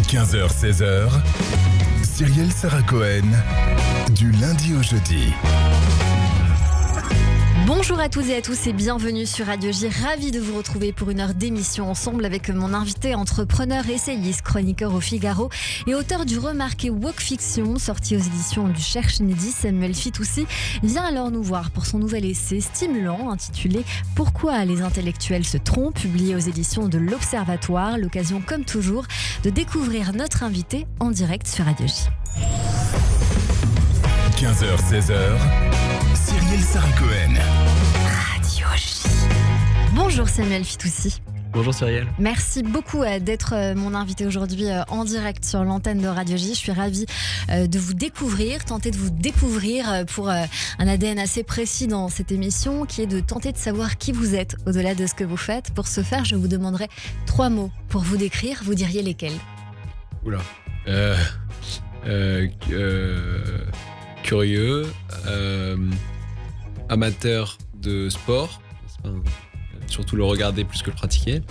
15h-16h, Cyrielle Sarah Cohen, du lundi au jeudi. Bonjour à toutes et à tous et bienvenue sur Radio J. Ravi de vous retrouver pour une heure d'émission ensemble avec mon invité, entrepreneur, essayiste, chroniqueur au Figaro et auteur du remarqué Woke Fiction, sorti aux éditions du Cherche Inédit. Samuel Fitoussi vient alors nous voir pour son nouvel essai stimulant intitulé Pourquoi les intellectuels se trompent, publié aux éditions de l'Observatoire. L'occasion comme toujours de découvrir notre invité en direct sur Radio J. 15h-16h, Cyrielle Sarah Cohen. Radio J. Bonjour Samuel Fitoussi. Bonjour Cyrielle. Merci beaucoup d'être mon invité aujourd'hui en direct sur l'antenne de Radio J. Je suis ravie de vous découvrir, tenter de vous découvrir pour un ADN assez précis dans cette émission qui est de tenter de savoir qui vous êtes au-delà de ce que vous faites. Pour ce faire, je vous demanderai 3 mots pour vous décrire. Vous diriez lesquels? Oula. Curieux, amateur de sport, surtout le regarder plus que le pratiquer.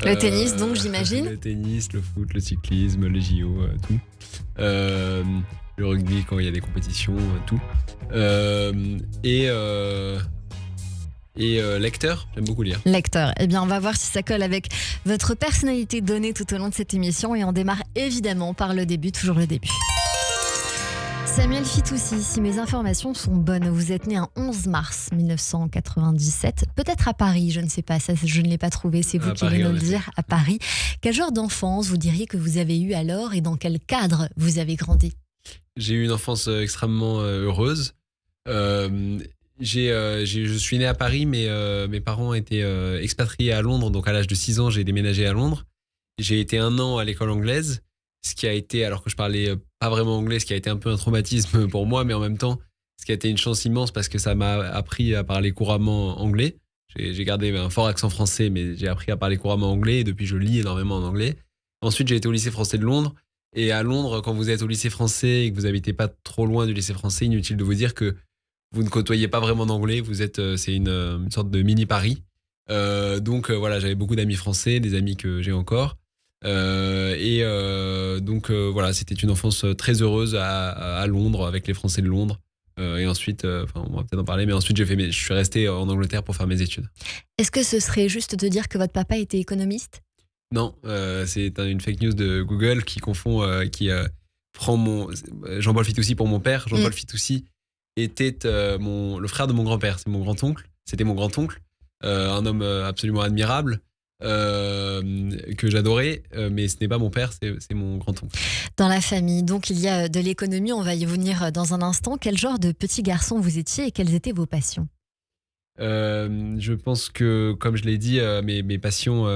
Le tennis donc j'imagine. Le tennis, le foot, le cyclisme, les JO, tout. Le rugby quand il y a des compétitions, tout. Et lecteur, j'aime beaucoup lire. Lecteur, eh bien on va voir si ça colle avec votre personnalité donnée tout au long de cette émission et on démarre évidemment par le début, toujours le début. Samuel Fitoussi, si mes informations sont bonnes, vous êtes né un 11 mars 1997, peut-être à Paris, je ne sais pas, ça je ne l'ai pas trouvé, c'est vous qui allez nous le dire, à Paris. Quel genre d'enfance vous diriez que vous avez eu alors et dans quel cadre vous avez grandi? J'ai eu une enfance extrêmement heureuse. Je suis né à Paris, mais mes parents étaient expatriés à Londres, donc à l'âge de 6 ans, j'ai déménagé à Londres. J'ai été 1 an à l'école anglaise, ce qui a été, alors que je parlais pas vraiment anglais, ce qui a été un peu un traumatisme pour moi, mais en même temps, ce qui a été une chance immense parce que ça m'a appris à parler couramment anglais. J'ai gardé un fort accent français, mais j'ai appris à parler couramment anglais et depuis je lis énormément en anglais. Ensuite, j'ai été au lycée français de Londres. Et à Londres, quand vous êtes au lycée français et que vous habitez pas trop loin du lycée français, inutile de vous dire que vous ne côtoyez pas vraiment d'anglais. Vous êtes, c'est une sorte de mini Paris. Donc voilà, j'avais beaucoup d'amis français, des amis que j'ai encore. Donc voilà, c'était une enfance très heureuse à Londres avec les Français de Londres. Et ensuite, on va peut-être en parler, mais ensuite je suis resté en Angleterre pour faire mes études. Est-ce que ce serait juste de dire que votre papa était économiste? Non, c'est une fake news de Google qui confond, qui prend Jean-Paul Fitoussi pour mon père. Jean-Paul Fitoussi était le frère de mon grand-père. C'est mon grand-oncle. C'était mon grand-oncle, un homme absolument admirable. Que j'adorais, mais ce n'est pas mon père, c'est mon grand-oncle. Dans la famille, donc il y a de l'économie, on va y venir dans un instant. Quel genre de petit garçon vous étiez et quelles étaient vos passions? Je pense que, comme je l'ai dit, mes passions,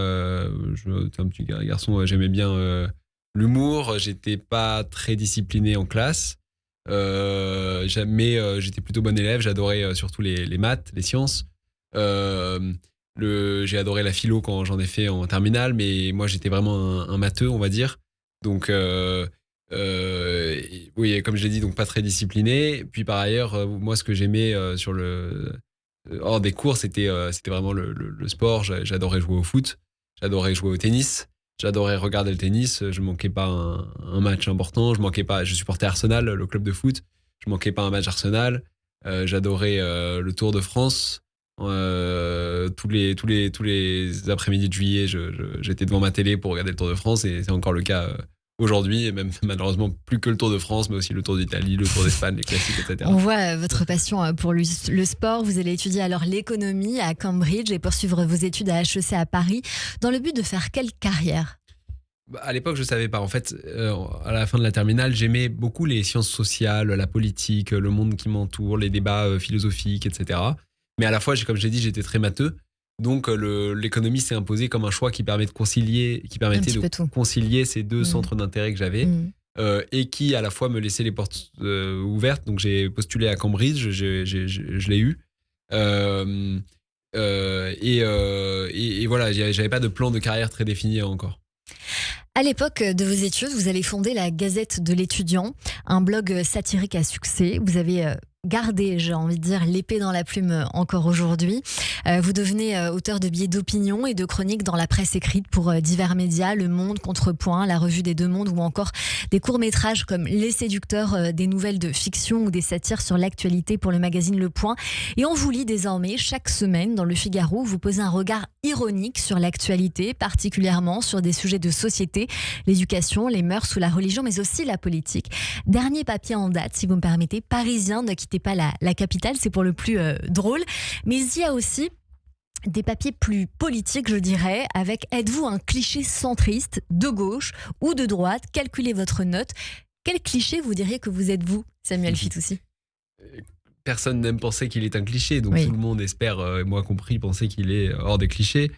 j'étais un petit garçon, j'aimais bien l'humour, j'étais pas très discipliné en classe, mais j'étais plutôt bon élève, j'adorais surtout les maths, les sciences. J'ai adoré la philo quand j'en ai fait en terminale, mais moi j'étais vraiment un matheux, on va dire. Donc oui, comme je l'ai dit, donc pas très discipliné. Puis par ailleurs, moi ce que j'aimais hors des cours, c'était vraiment le sport. J'adorais jouer au foot, j'adorais jouer au tennis, j'adorais regarder le tennis. Je manquais pas un match important. Je supportais Arsenal, le club de foot. Je manquais pas un match Arsenal. J'adorais le Tour de France. Tous les après-midi de juillet, j'étais devant ma télé pour regarder le Tour de France et c'est encore le cas aujourd'hui, et même malheureusement plus que le Tour de France, mais aussi le Tour d'Italie, le Tour d'Espagne, les classiques, etc. On voit votre passion pour le sport. Vous allez étudier alors l'économie à Cambridge et poursuivre vos études à HEC à Paris dans le but de faire quelle carrière? À l'époque, je savais pas. En fait, à la fin de la terminale, j'aimais beaucoup les sciences sociales, la politique, le monde qui m'entoure, les débats philosophiques, etc. Mais à la fois, comme je l'ai dit, j'étais très matheux. Donc, l'économie s'est imposée comme un choix qui permettait de concilier ces deux centres d'intérêt que j'avais et qui, à la fois, me laissait les portes ouvertes. Donc, j'ai postulé à Cambridge, je l'ai eu. Et voilà, j'avais pas de plan de carrière très défini encore. À l'époque de vos études, vous allez fonder la Gazette de l'étudiant, un blog satirique à succès. Vous avez gardez, j'ai envie de dire, l'épée dans la plume encore aujourd'hui. Vous devenez auteur de billets d'opinion et de chroniques dans la presse écrite pour divers médias, Le Monde, Contrepoint, la Revue des Deux Mondes ou encore des courts-métrages comme Les Séducteurs, des nouvelles de fiction ou des satires sur l'actualité pour le magazine Le Point. Et on vous lit désormais chaque semaine dans Le Figaro. Vous posez un regard ironique sur l'actualité, particulièrement sur des sujets de société, l'éducation, les mœurs ou la religion, mais aussi la politique. Dernier papier en date, si vous me permettez, Parisien, ne quittez pas la capitale, c'est pour le plus drôle. Mais il y a aussi des papiers plus politiques, je dirais, avec êtes-vous un cliché centriste, de gauche ou de droite? Calculez votre note. Quel cliché vous diriez que vous êtes, vous, Samuel Fitoussi? Personne n'aime penser qu'il est un cliché, donc Oui. tout le monde espère, et moi compris, penser qu'il est hors des clichés.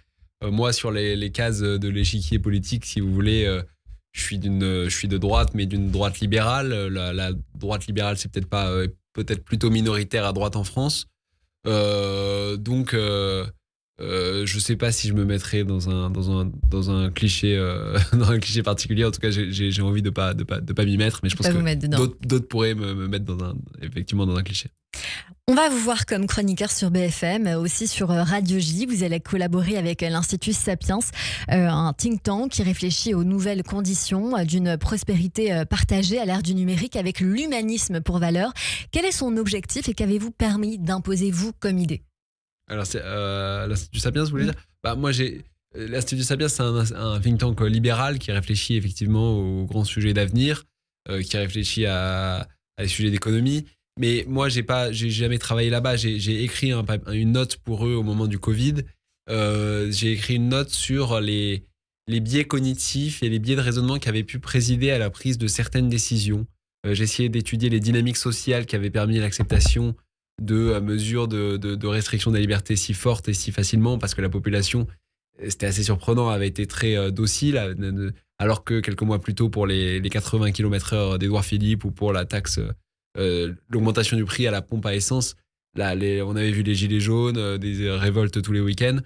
Moi, sur les cases de l'échiquier politique, si vous voulez, je suis de droite, mais d'une droite libérale. La droite libérale, c'est peut-être plutôt minoritaire à droite en France. Donc, je sais pas si je me mettrais dans un cliché, dans un cliché particulier. En tout cas, j'ai envie de pas m'y mettre, mais je pense Pas vous mettre que dedans. d'autres pourraient me mettre effectivement dans un cliché. On va vous voir comme chroniqueur sur BFM, aussi sur Radio J. Vous allez collaborer avec l'Institut Sapiens, un think tank qui réfléchit aux nouvelles conditions d'une prospérité partagée à l'ère du numérique avec l'humanisme pour valeur. Quel est son objectif et qu'avez-vous permis d'imposer, vous, comme idée? Alors, c'est l'Institut Sapiens, vous voulez dire? Moi, l'Institut Sapiens, c'est un think tank libéral qui réfléchit effectivement aux grands sujets d'avenir, qui réfléchit à des sujets d'économie. Mais moi, j'ai jamais travaillé là-bas. J'ai écrit une note pour eux au moment du Covid. J'ai écrit une note sur les biais cognitifs et les biais de raisonnement qui avaient pu présider à la prise de certaines décisions. J'ai essayé d'étudier les dynamiques sociales qui avaient permis l'acceptation de mesures de restriction des libertés si fortes et si facilement, parce que la population, c'était assez surprenant, avait été très docile, alors que quelques mois plus tôt, pour les 80 km/h d'Édouard Philippe ou pour la taxe, l'augmentation du prix à la pompe à essence, là, on avait vu les gilets jaunes, des révoltes tous les week-ends.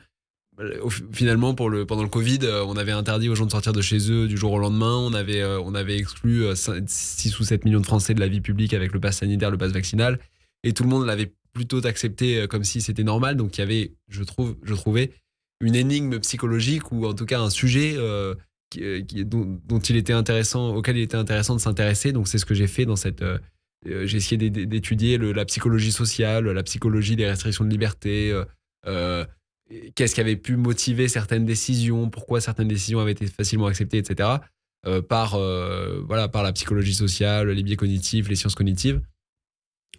Finalement, pendant le Covid, on avait interdit aux gens de sortir de chez eux du jour au lendemain. On avait exclu 6 ou 7 millions de Français de la vie publique avec le pass sanitaire, le pass vaccinal. Et tout le monde l'avait plutôt accepté comme si c'était normal. Donc il y avait, je trouvais, une énigme psychologique ou en tout cas un sujet auquel il était intéressant de s'intéresser. Donc c'est ce que j'ai fait dans cette... j'ai essayé d'étudier la psychologie sociale, la psychologie des restrictions de liberté, qu'est-ce qui avait pu motiver certaines décisions, pourquoi certaines décisions avaient été facilement acceptées, etc. Par la psychologie sociale, les biais cognitifs, les sciences cognitives.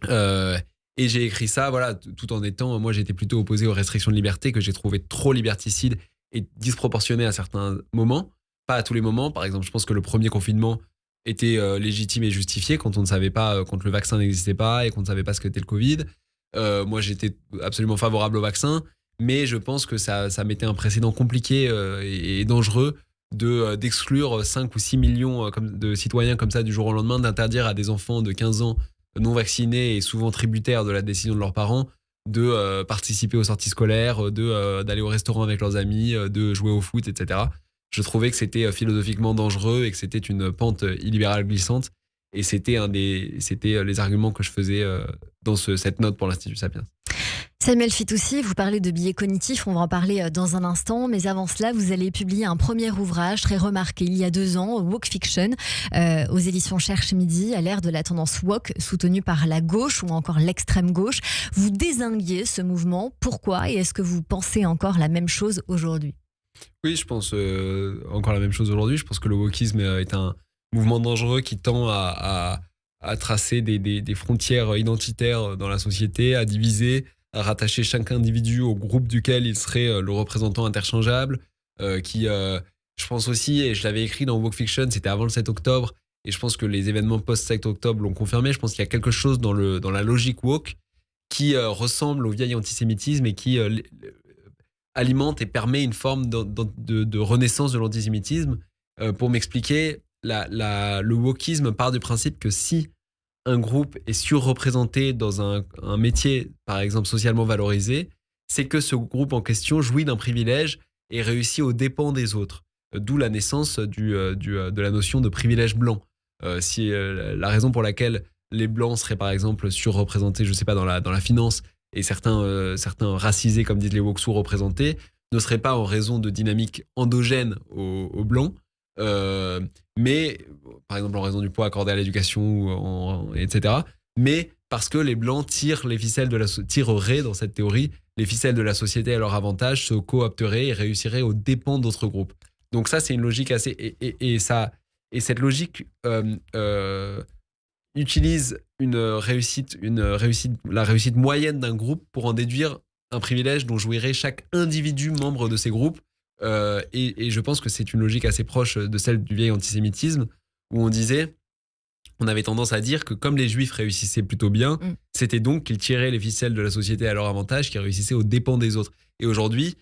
Et j'ai écrit ça, tout en étant, moi j'étais plutôt opposé aux restrictions de liberté que j'ai trouvé trop liberticides et disproportionnées à certains moments, pas à tous les moments. Par exemple, je pense que le premier confinement était légitime et justifié quand on ne savait pas, quand le vaccin n'existait pas et qu'on ne savait pas ce qu'était le Covid. Moi j'étais absolument favorable au vaccin, mais je pense que ça mettait un précédent compliqué et dangereux d'exclure 5 ou 6 millions de citoyens comme ça du jour au lendemain, d'interdire à des enfants de 15 ans non vaccinés et souvent tributaires de la décision de leurs parents de participer aux sorties scolaires, d'aller au restaurant avec leurs amis, de jouer au foot, etc. Je trouvais que c'était philosophiquement dangereux et que c'était une pente illibérale glissante. Et c'était les arguments que je faisais dans cette note pour l'Institut Sapiens. Samuel Fitoussi, vous parlez de biais cognitifs, on va en parler dans un instant, mais avant cela, vous allez publier un premier ouvrage très remarqué il y a 2 ans, Woke Fiction, aux éditions Cherche Midi, à l'ère de la tendance woke, soutenue par la gauche ou encore l'extrême gauche. Vous dézinguiez ce mouvement, pourquoi et est-ce que vous pensez encore la même chose aujourd'hui? Oui, je pense encore la même chose aujourd'hui. Je pense que le wokisme est un mouvement dangereux qui tend à tracer des frontières identitaires dans la société, à diviser, à rattacher chaque individu au groupe duquel il serait le représentant interchangeable, je pense aussi, et je l'avais écrit dans Woke Fiction, c'était avant le 7 octobre, et je pense que les événements post-7 octobre l'ont confirmé, je pense qu'il y a quelque chose dans la logique woke qui ressemble au vieil antisémitisme et qui alimente et permet une forme de renaissance de l'antisémitisme. Pour m'expliquer, le wokisme part du principe que si un groupe est surreprésenté dans un métier, par exemple, socialement valorisé, c'est que ce groupe en question jouit d'un privilège et réussit aux dépens des autres. D'où la naissance de la notion de privilège blanc. La raison pour laquelle les blancs seraient par exemple surreprésentés, je sais pas, dans la finance, et certains racisés, comme disent les woke, sous-représentés, ne serait pas en raison de dynamiques endogènes aux blancs, mais par exemple en raison du poids accordé à l'éducation, etc. Mais parce que les blancs tireraient dans cette théorie les ficelles de la société à leur avantage, se coopteraient et réussiraient aux dépens d'autres groupes. Donc ça, c'est une logique assez et cette logique utilise la réussite moyenne d'un groupe pour en déduire un privilège dont jouirait chaque individu membre de ces groupes. Et je pense que c'est une logique assez proche de celle du vieil antisémitisme, où on avait tendance à dire que comme les juifs réussissaient plutôt bien, c'était donc qu'ils tiraient les ficelles de la société à leur avantage, qu'ils réussissaient aux dépens des autres. Et aujourd'hui,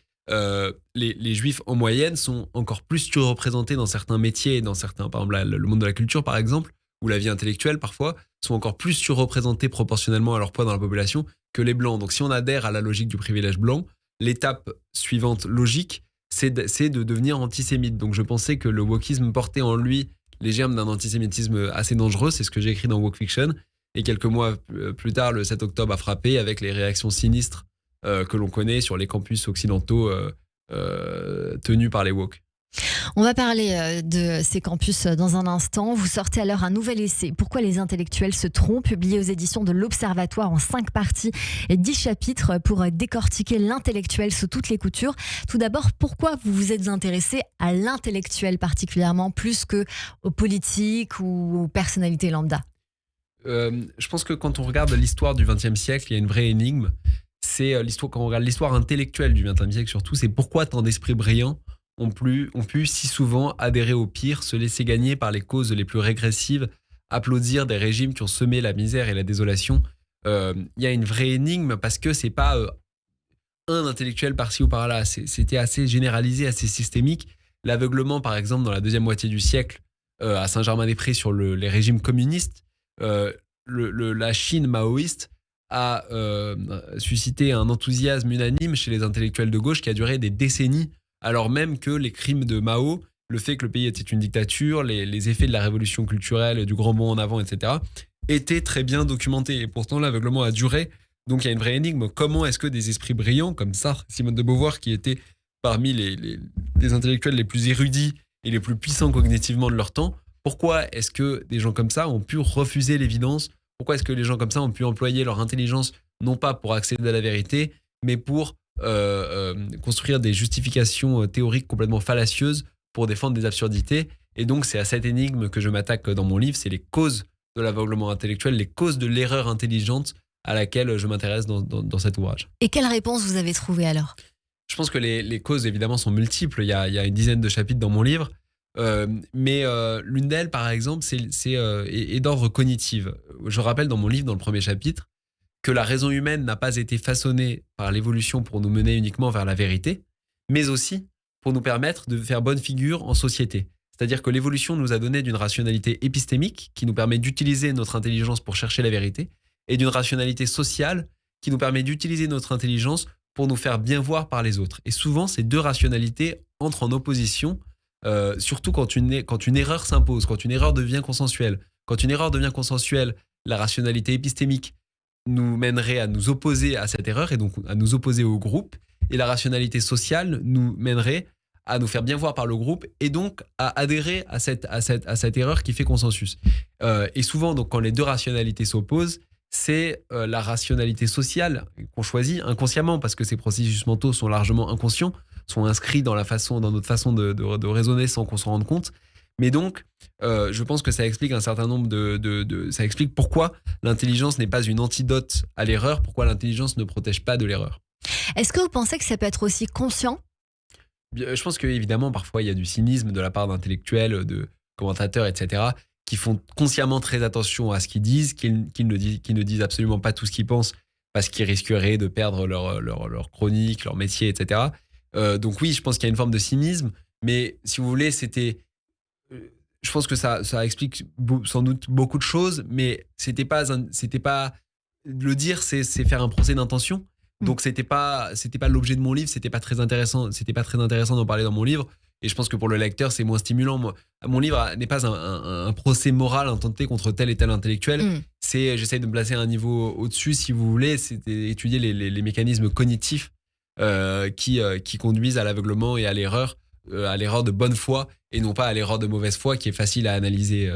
les juifs en moyenne sont encore plus surreprésentés dans certains métiers, par exemple le monde de la culture par exemple, ou la vie intellectuelle parfois, sont encore plus surreprésentés proportionnellement à leur poids dans la population que les blancs. Donc si on adhère à la logique du privilège blanc, l'étape suivante logique, c'est de devenir antisémite. Donc je pensais que le wokisme portait en lui les germes d'un antisémitisme assez dangereux, c'est ce que j'ai écrit dans Woke Fiction, et quelques mois plus tard, le 7 octobre a frappé avec les réactions sinistres que l'on connaît sur les campus occidentaux tenus par les woke. On va parler de ces campus dans un instant. Vous sortez alors un nouvel essai, Pourquoi les intellectuels se trompent, publié aux éditions de l'Observatoire en 5 parties et 10 chapitres pour décortiquer l'intellectuel sous toutes les coutures. Tout d'abord, pourquoi vous vous êtes intéressé à l'intellectuel particulièrement, plus qu'aux politiques ou aux personnalités lambda ? Je pense que quand on regarde l'histoire du XXe siècle, il y a une vraie énigme. C'est quand on regarde l'histoire intellectuelle du XXe siècle surtout, c'est pourquoi tant d'esprits brillants ont pu si souvent adhérer au pire, se laisser gagner par les causes les plus régressives, applaudir des régimes qui ont semé la misère et la désolation. Il y a une vraie énigme parce que c'est pas un intellectuel par-ci ou par-là, c'était assez généralisé, assez systémique. L'aveuglement, par exemple, dans la deuxième moitié du siècle, à Saint-Germain-des-Prés sur les régimes communistes, la Chine maoïste a suscité un enthousiasme unanime chez les intellectuels de gauche qui a duré des décennies, alors même que les crimes de Mao, le fait que le pays était une dictature, les effets de la révolution culturelle, du grand bond en avant, etc., étaient très bien documentés. Et pourtant, l'aveuglement a duré. Donc, il y a une vraie énigme. Comment est-ce que des esprits brillants, comme Sartre, Simone de Beauvoir, qui étaient parmi les intellectuels les plus érudits et les plus puissants cognitivement de leur temps, pourquoi est-ce que des gens comme ça ont pu refuser l'évidence ? Pourquoi est-ce que les gens comme ça ont pu employer leur intelligence, non pas pour accéder à la vérité, mais pour construire des justifications théoriques complètement fallacieuses pour défendre des absurdités? Et donc c'est à cette énigme que je m'attaque dans mon livre, c'est les causes de l'aveuglement intellectuel, les causes de l'erreur intelligente à laquelle je m'intéresse dans cet ouvrage. Et quelle réponse vous avez trouvée alors ? Je pense que les causes évidemment sont multiples, il y a une dizaine de chapitres dans mon livre, mais l'une d'elles par exemple est d'ordre cognitif. Je rappelle dans mon livre, dans le premier chapitre, que la raison humaine n'a pas été façonnée par l'évolution pour nous mener uniquement vers la vérité, mais aussi pour nous permettre de faire bonne figure en société. C'est-à-dire que l'évolution nous a donné d'une rationalité épistémique qui nous permet d'utiliser notre intelligence pour chercher la vérité, et d'une rationalité sociale qui nous permet d'utiliser notre intelligence pour nous faire bien voir par les autres. Et souvent, ces deux rationalités entrent en opposition, surtout quand une erreur s'impose, quand une erreur devient consensuelle. Quand une erreur devient consensuelle, la rationalité épistémique nous mènerait à nous opposer à cette erreur et donc à nous opposer au groupe, et la rationalité sociale nous mènerait à nous faire bien voir par le groupe et donc à adhérer à cette erreur qui fait consensus. Et souvent, donc, quand les deux rationalités s'opposent, c'est la rationalité sociale qu'on choisit inconsciemment, parce que ces processus mentaux sont largement inconscients, sont inscrits dans notre façon de raisonner sans qu'on s'en rende compte. Mais donc, je pense que ça explique un certain nombre ça explique pourquoi l'intelligence n'est pas une antidote à l'erreur, pourquoi l'intelligence ne protège pas de l'erreur. Est-ce que vous pensez que ça peut être aussi conscient ? Je pense qu'évidemment, parfois, il y a du cynisme de la part d'intellectuels, de commentateurs, etc., qui font consciemment très attention à ce qu'ils disent, qui ne disent absolument pas tout ce qu'ils pensent, parce qu'ils risqueraient de perdre leur chronique, leur métier, etc. Donc oui, je pense qu'il y a une forme de cynisme, mais si vous voulez, je pense que ça explique sans doute beaucoup de choses, mais c'était pas le dire, c'est faire un procès d'intention. Donc c'était pas l'objet de mon livre, c'était pas très intéressant d'en parler dans mon livre. Et je pense que pour le lecteur, c'est moins stimulant. Moi, mon livre n'est pas un procès moral intenté contre tel et tel intellectuel. J'essaie de me placer à un niveau au-dessus, si vous voulez. C'est étudier les mécanismes cognitifs qui conduisent à l'aveuglement et à l'erreur de bonne foi et non pas à l'erreur de mauvaise foi qui est facile à analyser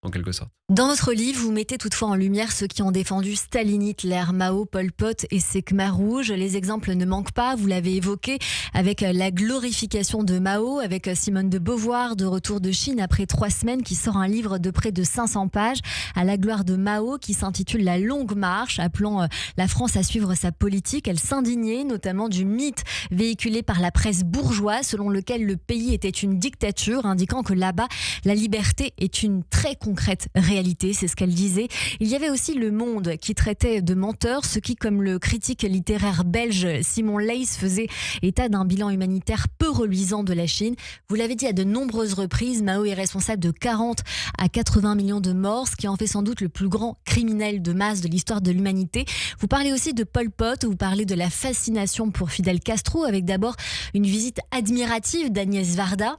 en quelque sorte. Dans votre livre, vous mettez toutefois en lumière ceux qui ont défendu Staline, Hitler, Mao, Pol Pot et ses Khmers rouges. Les exemples ne manquent pas, vous l'avez évoqué, avec la glorification de Mao, avec Simone de Beauvoir, de retour de Chine après 3 semaines, qui sort un livre de près de 500 pages à la gloire de Mao, qui s'intitule La longue marche, appelant la France à suivre sa politique. Elle s'indignait notamment du mythe véhiculé par la presse bourgeoise, selon lequel le pays était une dictature, indiquant que là-bas, la liberté est une très concrète réalité. C'est ce qu'elle disait. Il y avait aussi Le Monde qui traitait de menteurs, ce qui, comme le critique littéraire belge Simon Leys, faisait état d'un bilan humanitaire peu reluisant de la Chine. Vous l'avez dit à de nombreuses reprises, Mao est responsable de 40 à 80 millions de morts, ce qui en fait sans doute le plus grand criminel de masse de l'histoire de l'humanité. Vous parlez aussi de Pol Pot, vous parlez de la fascination pour Fidel Castro, avec d'abord une visite admirative d'Agnès Varda,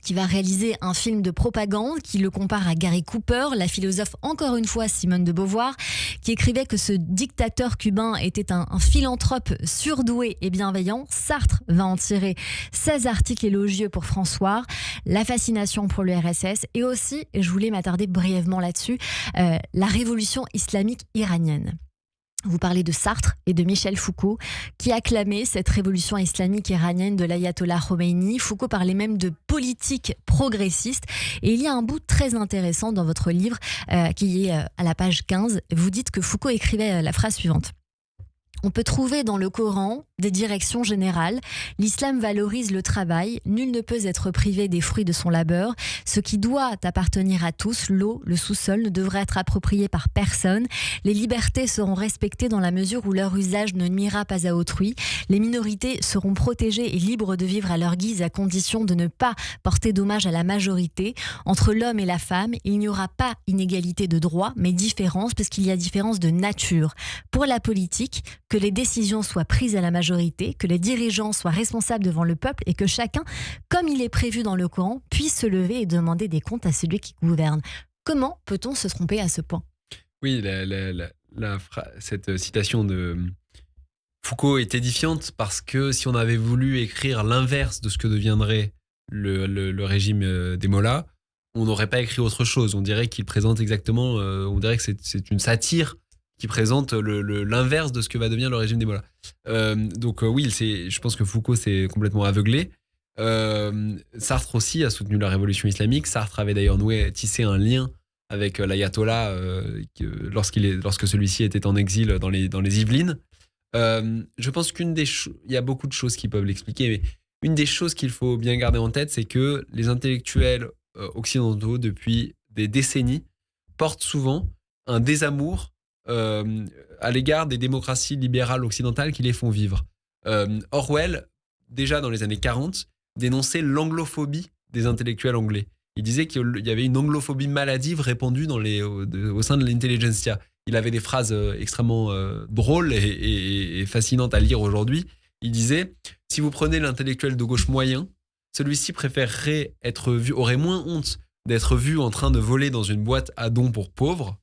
qui va réaliser un film de propagande qui le compare à Gary Cooper, la philosophe encore une fois Simone de Beauvoir, qui écrivait que ce dictateur cubain était un philanthrope surdoué et bienveillant. Sartre va en tirer 16 articles élogieux pour François, la fascination pour le RSS et aussi, et je voulais m'attarder brièvement là-dessus, la révolution islamique iranienne. Vous parlez de Sartre et de Michel Foucault, qui acclamaient cette révolution islamique iranienne de l'ayatollah Khomeini. Foucault parlait même de politique progressiste. Et il y a un bout très intéressant dans votre livre, qui est à la page 15. Vous dites que Foucault écrivait la phrase suivante. On peut trouver dans le Coran des directions générales. L'islam valorise le travail. Nul ne peut être privé des fruits de son labeur. Ce qui doit appartenir à tous, l'eau, le sous-sol, ne devrait être approprié par personne. Les libertés seront respectées dans la mesure où leur usage ne nuira pas à autrui. Les minorités seront protégées et libres de vivre à leur guise à condition de ne pas porter dommage à la majorité. Entre l'homme et la femme, il n'y aura pas inégalité de droit, mais différence, parce qu'il y a différence de nature. Pour la politique, que les décisions soient prises à la majorité, que les dirigeants soient responsables devant le peuple et que chacun, comme il est prévu dans le Coran, puisse se lever et demander des comptes à celui qui gouverne. Comment peut-on se tromper à ce point ? Oui, cette citation de Foucault est édifiante parce que si on avait voulu écrire l'inverse de ce que deviendrait le régime des Mollahs, on n'aurait pas écrit autre chose. On dirait qu'il présente exactement, on dirait que c'est une satire qui présente l'inverse de ce que va devenir le régime des Mollahs. Oui, je pense que Foucault s'est complètement aveuglé. Sartre aussi a soutenu la révolution islamique. Sartre avait d'ailleurs tissé un lien avec l'ayatollah lorsque celui-ci était en exil dans les Yvelines. Je pense il y a beaucoup de choses qui peuvent l'expliquer, mais une des choses qu'il faut bien garder en tête, c'est que les intellectuels occidentaux, depuis des décennies, portent souvent un désamour à l'égard des démocraties libérales occidentales qui les font vivre. Orwell, déjà dans les années 40, dénonçait l'anglophobie des intellectuels anglais. Il disait qu'il y avait une anglophobie maladive répandue au sein de l'intelligentsia. Il avait des phrases extrêmement drôles et fascinantes à lire aujourd'hui. Il disait, si vous prenez l'intellectuel de gauche moyen, celui-ci aurait moins honte d'être vu en train de voler dans une boîte à dons pour pauvres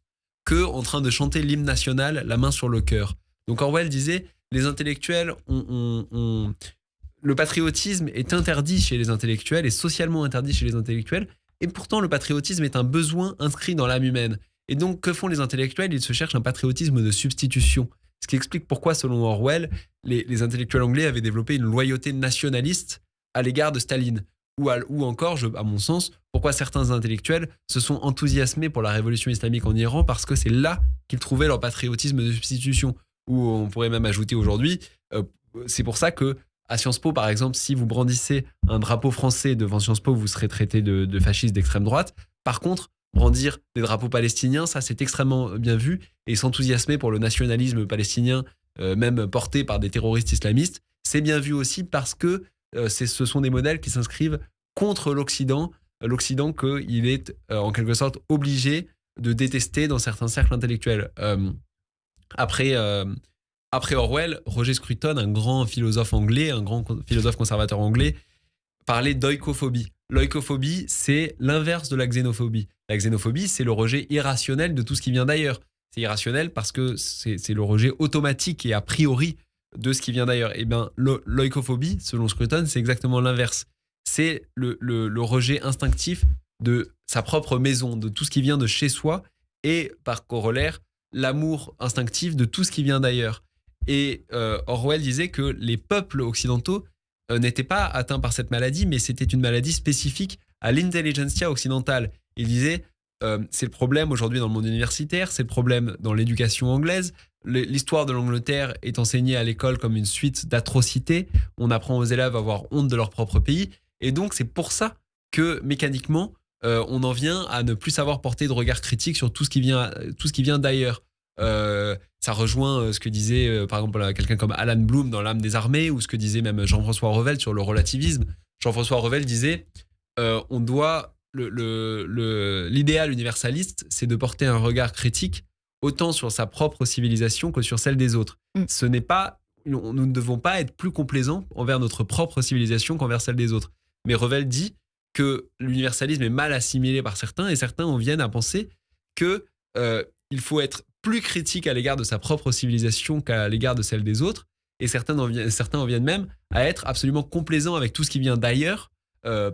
que en train de chanter l'hymne national, la main sur le cœur. Donc Orwell disait, les intellectuels le patriotisme est interdit chez les intellectuels, est socialement interdit chez les intellectuels, et pourtant le patriotisme est un besoin inscrit dans l'âme humaine. Et donc, que font les intellectuels ? Ils se cherchent un patriotisme de substitution. Ce qui explique pourquoi, selon Orwell, les intellectuels anglais avaient développé une loyauté nationaliste à l'égard de Staline. Ou encore, à mon sens, pourquoi certains intellectuels se sont enthousiasmés pour la révolution islamique en Iran, parce que c'est là qu'ils trouvaient leur patriotisme de substitution. Ou on pourrait même ajouter aujourd'hui, c'est pour ça que à Sciences Po, par exemple, si vous brandissez un drapeau français devant Sciences Po, vous serez traité de fasciste d'extrême droite. Par contre, brandir des drapeaux palestiniens, ça c'est extrêmement bien vu, et s'enthousiasmer pour le nationalisme palestinien, même porté par des terroristes islamistes, c'est bien vu aussi parce que ce sont des modèles qui s'inscrivent contre l'Occident qu'il est en quelque sorte obligé de détester dans certains cercles intellectuels. Après Orwell, Roger Scruton, un grand philosophe anglais, un grand philosophe conservateur anglais, parler d'oikophobie. L'oikophobie, c'est l'inverse de la xénophobie. La xénophobie, c'est le rejet irrationnel de tout ce qui vient d'ailleurs. C'est irrationnel parce que c'est le rejet automatique et a priori de ce qui vient d'ailleurs. Et bien, l'oikophobie, selon Scruton, c'est exactement l'inverse. C'est le rejet instinctif de sa propre maison, de tout ce qui vient de chez soi, et par corollaire, l'amour instinctif de tout ce qui vient d'ailleurs. Et Orwell disait que les peuples occidentaux n'étaient pas atteints par cette maladie, mais c'était une maladie spécifique à l'intelligentsia occidentale. Il disait, c'est le problème aujourd'hui dans le monde universitaire, c'est le problème dans l'éducation anglaise. L'histoire de l'Angleterre est enseignée à l'école comme une suite d'atrocités. On apprend aux élèves à avoir honte de leur propre pays. Et donc, c'est pour ça que, mécaniquement, on en vient à ne plus savoir porter de regard critique sur tout ce qui vient d'ailleurs. Ça rejoint ce que disait, par exemple, quelqu'un comme Alan Bloom dans L'âme des armées, ou ce que disait même Jean-François Revel sur le relativisme. Jean-François Revel disait on doit... L'idéal universaliste, c'est de porter un regard critique autant sur sa propre civilisation que sur celle des autres. Ce n'est pas, nous ne devons pas être plus complaisants envers notre propre civilisation qu'envers celle des autres. Mais Revel dit que l'universalisme est mal assimilé par certains, et certains en viennent à penser que il faut être plus critique à l'égard de sa propre civilisation qu'à l'égard de celle des autres, et certains en viennent même à être absolument complaisants avec tout ce qui vient d'ailleurs,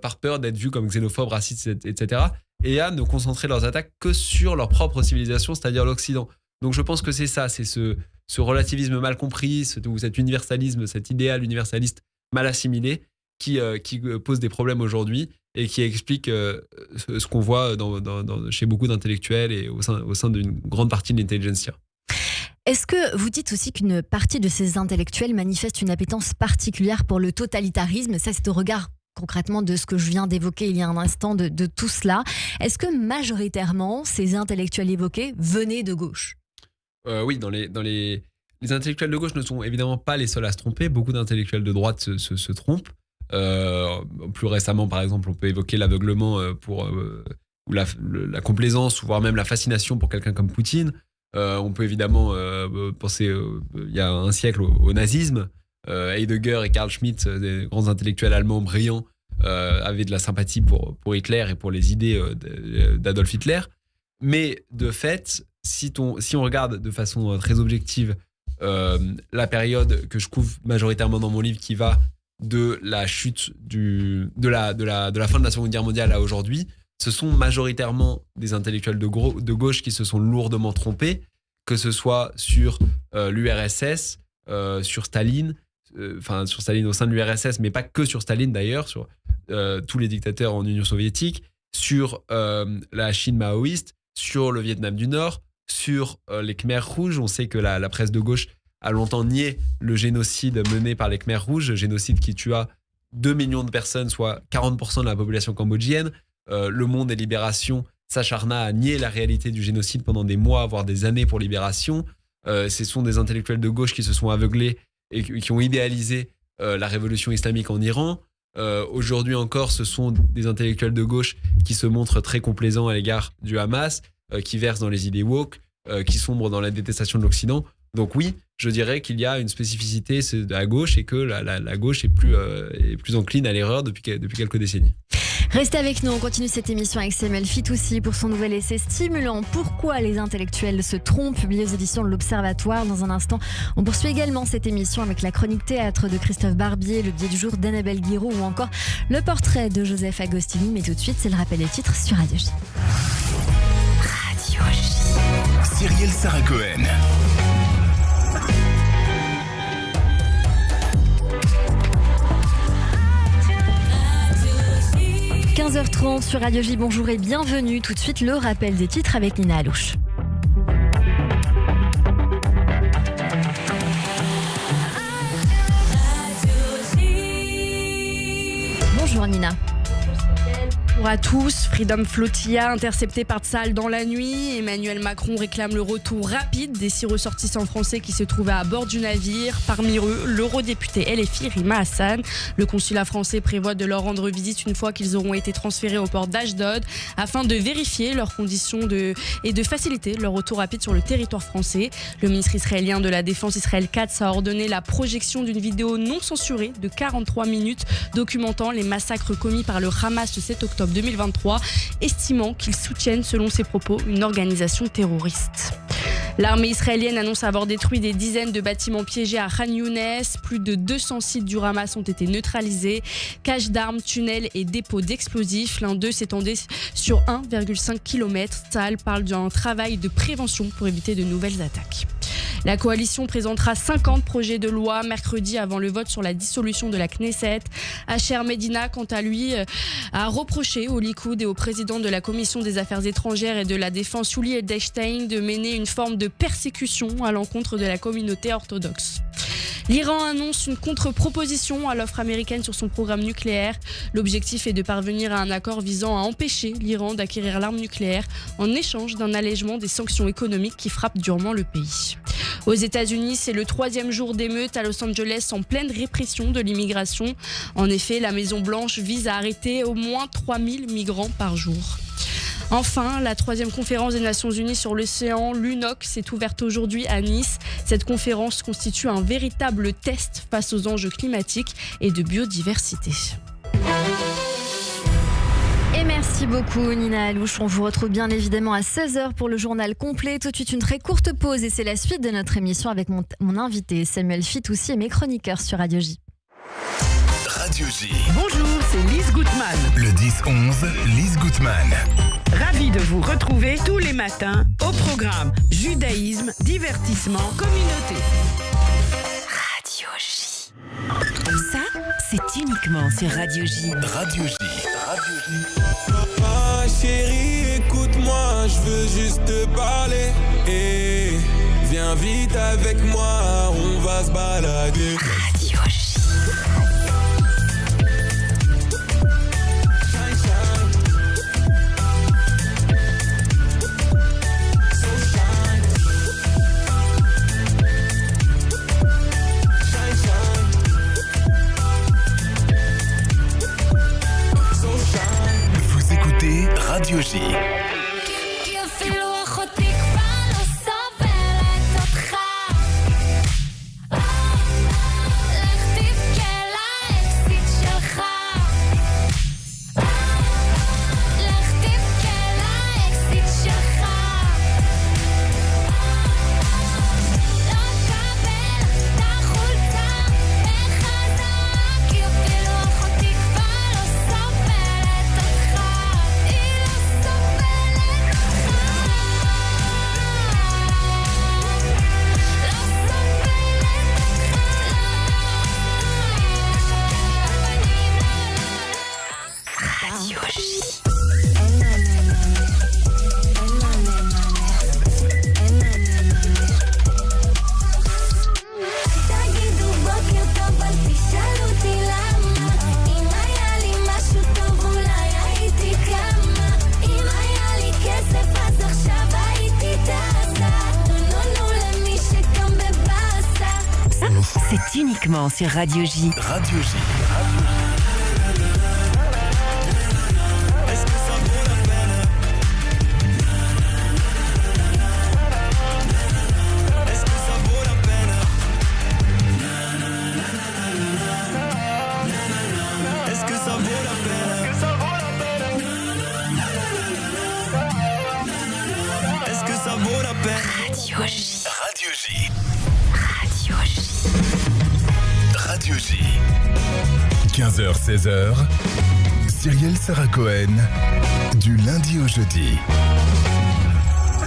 par peur d'être vus comme xénophobes, racistes, etc., et à ne concentrer leurs attaques que sur leur propre civilisation, c'est-à-dire l'Occident. Donc je pense que c'est ça, c'est ce relativisme mal compris, cet universalisme, cet idéal universaliste mal assimilé qui pose des problèmes aujourd'hui et qui explique ce qu'on voit chez beaucoup d'intellectuels et au sein d'une grande partie de l'intelligentsia. Est-ce que vous dites aussi qu'une partie de ces intellectuels manifeste une appétence particulière pour le totalitarisme ? Ça, c'est au regard concrètement de ce que je viens d'évoquer il y a un instant, de tout cela. Est-ce que majoritairement, ces intellectuels évoqués venaient de gauche ? Oui, les intellectuels de gauche ne sont évidemment pas les seuls à se tromper. Beaucoup d'intellectuels de droite se trompent. Plus récemment, par exemple, on peut évoquer l'aveuglement ou la complaisance, voire même la fascination pour quelqu'un comme Poutine. On peut évidemment penser il y a un siècle au nazisme. Heidegger et Carl Schmitt, des grands intellectuels allemands brillants, avaient de la sympathie pour Hitler et pour les idées d'Adolf Hitler. Mais de fait, si on regarde de façon très objective la période que je couvre majoritairement dans mon livre, qui va de la chute de la fin de la Seconde Guerre mondiale à aujourd'hui, ce sont majoritairement des intellectuels de gauche qui se sont lourdement trompés, que ce soit sur l'URSS, sur Staline, sur Staline au sein de l'URSS, mais pas que sur Staline d'ailleurs, sur tous les dictateurs en Union soviétique, sur la Chine maoïste, sur le Vietnam du Nord, sur les Khmers rouges. On sait que la presse de gauche a longtemps nié le génocide mené par les Khmers rouges, génocide qui tua 2 millions de personnes, soit 40% de la population cambodgienne. Le Monde et Libération s'acharna à nier la réalité du génocide pendant des mois, voire des années pour Libération. Ce sont des intellectuels de gauche qui se sont aveuglés et qui ont idéalisé la révolution islamique en Iran. Aujourd'hui encore, ce sont des intellectuels de gauche qui se montrent très complaisants à l'égard du Hamas, qui versent dans les idées woke, qui sombrent dans la détestation de l'Occident. Donc oui, je dirais qu'il y a une spécificité à gauche et que la gauche est plus encline à l'erreur depuis quelques décennies. Restez avec nous, on continue cette émission avec Samuel Fitoussi pour son nouvel essai stimulant « Pourquoi les intellectuels se trompent ?» publié aux éditions de l'Observatoire. Dans un instant, on poursuit également cette émission avec la chronique théâtre de Christophe Barbier, le billet du jour d'Annabelle Guiraud ou encore le portrait de Joseph Agostini. Mais tout de suite, c'est le rappel des titres sur Radio J. Radio J. Cyrielle Sarah Cohen. 15h30 sur Radio J, bonjour et bienvenue. Tout de suite, le rappel des titres avec Nina Alouche. Bonjour Nina. Bonjour à tous. Freedom Flotilla intercepté par Tsahal dans la nuit. Emmanuel Macron réclame le retour rapide des 6 ressortissants français qui se trouvaient à bord du navire. Parmi eux, l'eurodéputé LFI Rima Hassan. Le consulat français prévoit de leur rendre visite une fois qu'ils auront été transférés au port d'Ashdod afin de vérifier leurs conditions et de faciliter leur retour rapide sur le territoire français. Le ministre israélien de la Défense Israël Katz a ordonné la projection d'une vidéo non censurée de 43 minutes documentant les massacres commis par le Hamas le 7 octobre 2023, estimant qu'ils soutiennent, selon ses propos, une organisation terroriste. L'armée israélienne annonce avoir détruit des dizaines de bâtiments piégés à Khan Younes. Plus de 200 sites du Hamas ont été neutralisés. Caches d'armes, tunnels et dépôts d'explosifs. L'un d'eux s'étendait sur 1,5 km. Tsahal parle d'un travail de prévention pour éviter de nouvelles attaques. La coalition présentera 50 projets de loi mercredi avant le vote sur la dissolution de la Knesset. Asher Medina, quant à lui, a reproché au Likoud et au président de la Commission des Affaires étrangères et de la Défense, Yuli Edelstein, de mener une forme de persécution à l'encontre de la communauté orthodoxe. L'Iran annonce une contre-proposition à l'offre américaine sur son programme nucléaire. L'objectif est de parvenir à un accord visant à empêcher l'Iran d'acquérir l'arme nucléaire en échange d'un allègement des sanctions économiques qui frappent durement le pays. Aux États-Unis, c'est le 3e jour d'émeute à Los Angeles en pleine répression de l'immigration. En effet, la Maison-Blanche vise à arrêter au moins 3000 migrants par jour. Enfin, la 3e conférence des Nations Unies sur l'océan, l'UNOC, s'est ouverte aujourd'hui à Nice. Cette conférence constitue un véritable test face aux enjeux climatiques et de biodiversité. Et merci beaucoup Nina Alouche. On vous retrouve bien évidemment à 16h pour le journal complet. Tout de suite une très courte pause et c'est la suite de notre émission avec mon invité Samuel Fitoussi et mes chroniqueurs sur Radio J. Radio J. Bonjour, c'est Lise Gutmann. Le 10-11, Lise Gutmann. Ravie de vous retrouver tous les matins au programme Judaïsme, divertissement, communauté. Radio J. Ça, c'est uniquement sur Radio J. Radio J. Radio J. Ah chérie, écoute-moi, je veux juste te parler. Et viens vite avec moi, on va se balader. Radio J. Vous écoutez Radio J. C'est uniquement sur Radio J. Radio J. Radio J. Radio J. Radio J. Radio J. 15h-16h. Cyrielle Sarah Cohen. Du lundi au jeudi.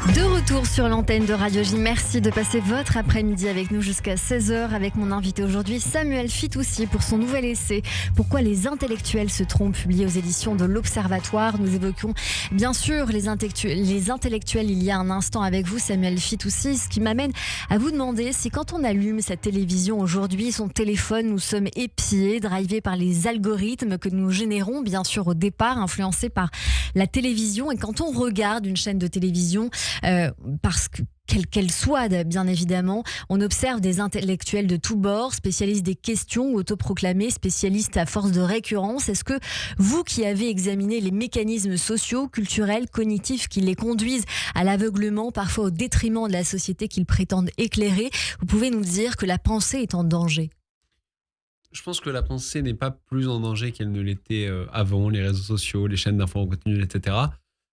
De retour sur l'antenne de Radio J. Merci de passer votre après-midi avec nous jusqu'à 16h avec mon invité aujourd'hui, Samuel Fitoussi, pour son nouvel essai « Pourquoi les intellectuels se trompent », publié aux éditions de l'Observatoire. Nous évoquions bien sûr les intellectuels il y a un instant avec vous, Samuel Fitoussi, ce qui m'amène à vous demander si quand on allume sa télévision aujourd'hui, son téléphone, nous sommes épiés, drivés par les algorithmes que nous générons, bien sûr au départ, influencés par la télévision. Et quand on regarde une chaîne de télévision, parce que quelle qu'elle soit, bien évidemment, on observe des intellectuels de tous bords, spécialistes des questions ou autoproclamés spécialistes à force de récurrence. Est-ce que vous qui avez examiné les mécanismes sociaux, culturels, cognitifs qui les conduisent à l'aveuglement, parfois au détriment de la société qu'ils prétendent éclairer, vous pouvez nous dire que la pensée est en danger ? Je pense que la pensée n'est pas plus en danger qu'elle ne l'était avant, les réseaux sociaux, les chaînes d'infos en continu, etc.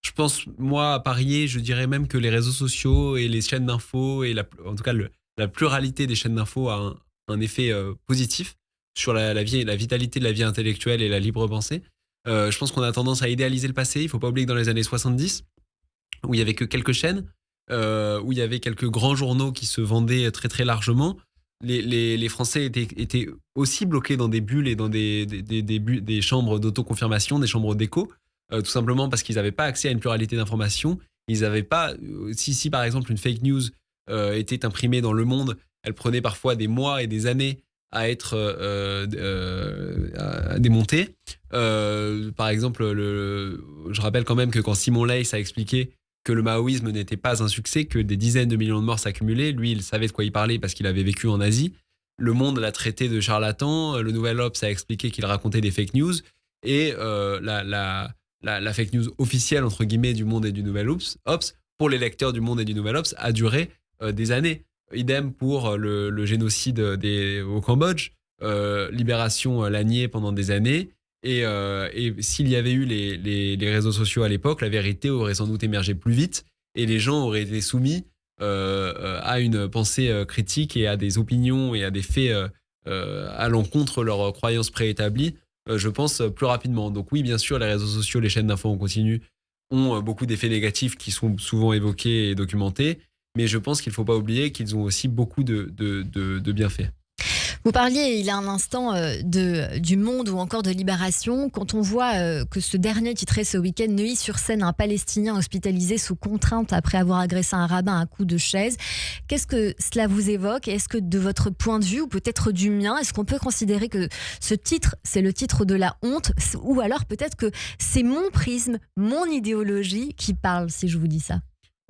Je pense, moi, à parier, je dirais même que les réseaux sociaux et les chaînes d'infos, et en tout cas la pluralité des chaînes d'infos a un effet positif sur la vitalité de la vie intellectuelle et la libre pensée. Je pense qu'on a tendance à idéaliser le passé. Il ne faut pas oublier que dans les années 70, où il n'y avait que quelques chaînes, où il y avait quelques grands journaux qui se vendaient très très largement, les Français étaient aussi bloqués dans des bulles et dans des chambres d'autoconfirmation, des chambres d'écho, tout simplement parce qu'ils n'avaient pas accès à une pluralité d'informations. Ils n'avaient pas. Si par exemple une fake news était imprimée dans Le Monde, elle prenait parfois des mois et des années à être à démontée. Par exemple, je rappelle quand même que quand Simon Leys a expliqué que le maoïsme n'était pas un succès, que des dizaines de millions de morts s'accumulaient, lui, il savait de quoi il parlait parce qu'il avait vécu en Asie. Le Monde l'a traité de charlatan. Le Nouvel Obs a expliqué qu'il racontait des fake news. Et la fake news officielle, entre guillemets, du Monde et du Nouvel Obs, pour les lecteurs du Monde et du Nouvel Obs, a duré des années. Idem pour le génocide au Cambodge. Libération l'a nié pendant des années. Et s'il y avait eu les réseaux sociaux à l'époque, la vérité aurait sans doute émergé plus vite et les gens auraient été soumis à une pensée critique et à des opinions et à des faits à l'encontre de leurs croyances préétablies, je pense, plus rapidement. Donc oui, bien sûr, les réseaux sociaux, les chaînes d'infos en continu ont beaucoup d'effets négatifs qui sont souvent évoqués et documentés, mais je pense qu'il ne faut pas oublier qu'ils ont aussi beaucoup de bienfaits. Vous parliez il y a un instant du Monde ou encore de Libération. Quand on voit que ce dernier titrait ce week-end Neuilly-sur-Seine, un Palestinien hospitalisé sous contrainte après avoir agressé un rabbin à coups de chaise, qu'est-ce que cela vous évoque ? Est-ce que de votre point de vue, ou peut-être du mien, est-ce qu'on peut considérer que ce titre, c'est le titre de la honte ? Ou alors peut-être que c'est mon prisme, mon idéologie qui parle, si je vous dis ça ?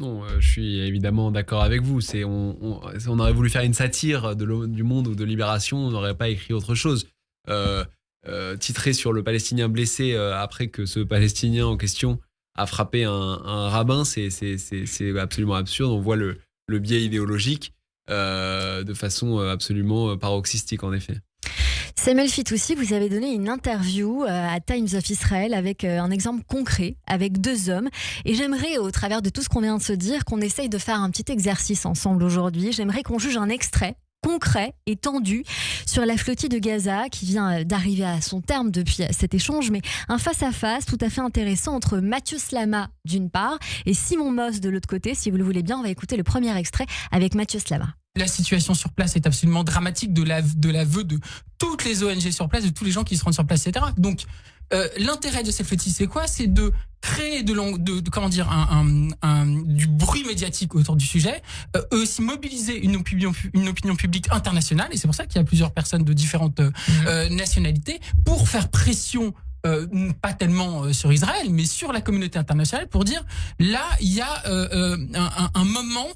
Non, je suis évidemment d'accord avec vous. On aurait voulu faire une satire du Monde ou de Libération, on n'aurait pas écrit autre chose. Titré sur le Palestinien blessé après que ce Palestinien en question a frappé un rabbin, c'est absolument absurde. On voit le biais idéologique de façon absolument paroxystique, en effet. Samuel Fitoussi, vous avez donné une interview à Times of Israel avec un exemple concret, avec 2 hommes. Et j'aimerais, au travers de tout ce qu'on vient de se dire, qu'on essaye de faire un petit exercice ensemble aujourd'hui. J'aimerais qu'on juge un extrait concret et tendu sur la flottille de Gaza qui vient d'arriver à son terme depuis cet échange, mais un face-à-face tout à fait intéressant entre Mathieu Slama d'une part et Simon Moss de l'autre côté. Si vous le voulez bien, on va écouter le premier extrait avec Mathieu Slama. La situation sur place est absolument dramatique de l'aveu de toutes les ONG sur place, de tous les gens qui se rendent sur place, etc. Donc, l'intérêt de cette flottille, c'est quoi ? C'est de créer du bruit médiatique autour du sujet, aussi mobiliser une opinion publique internationale, et c'est pour ça qu'il y a plusieurs personnes de différentes nationalités, pour faire pression pas tellement sur Israël, mais sur la communauté internationale, pour dire, là, il y a un moment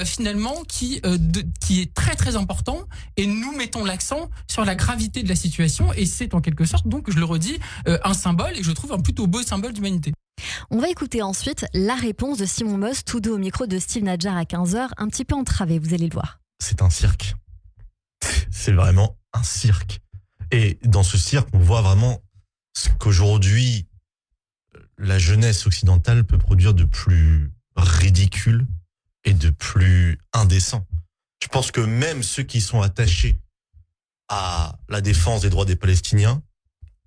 finalement qui est très très important, et nous mettons l'accent sur la gravité de la situation, et c'est en quelque sorte, donc je le redis, un symbole, et je trouve un plutôt beau symbole d'humanité. On va écouter ensuite la réponse de Simon Moss, tous deux au micro de Steve Nadjar à 15h, un petit peu entravé, vous allez le voir. C'est un cirque. C'est vraiment un cirque. Et dans ce cirque, on voit vraiment ce qu'aujourd'hui la jeunesse occidentale peut produire de plus ridicule et de plus indécent. Je pense que même ceux qui sont attachés à la défense des droits des Palestiniens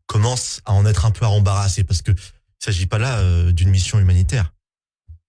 commencent à en être un peu embarrassés, parce que il s'agit pas là d'une mission humanitaire.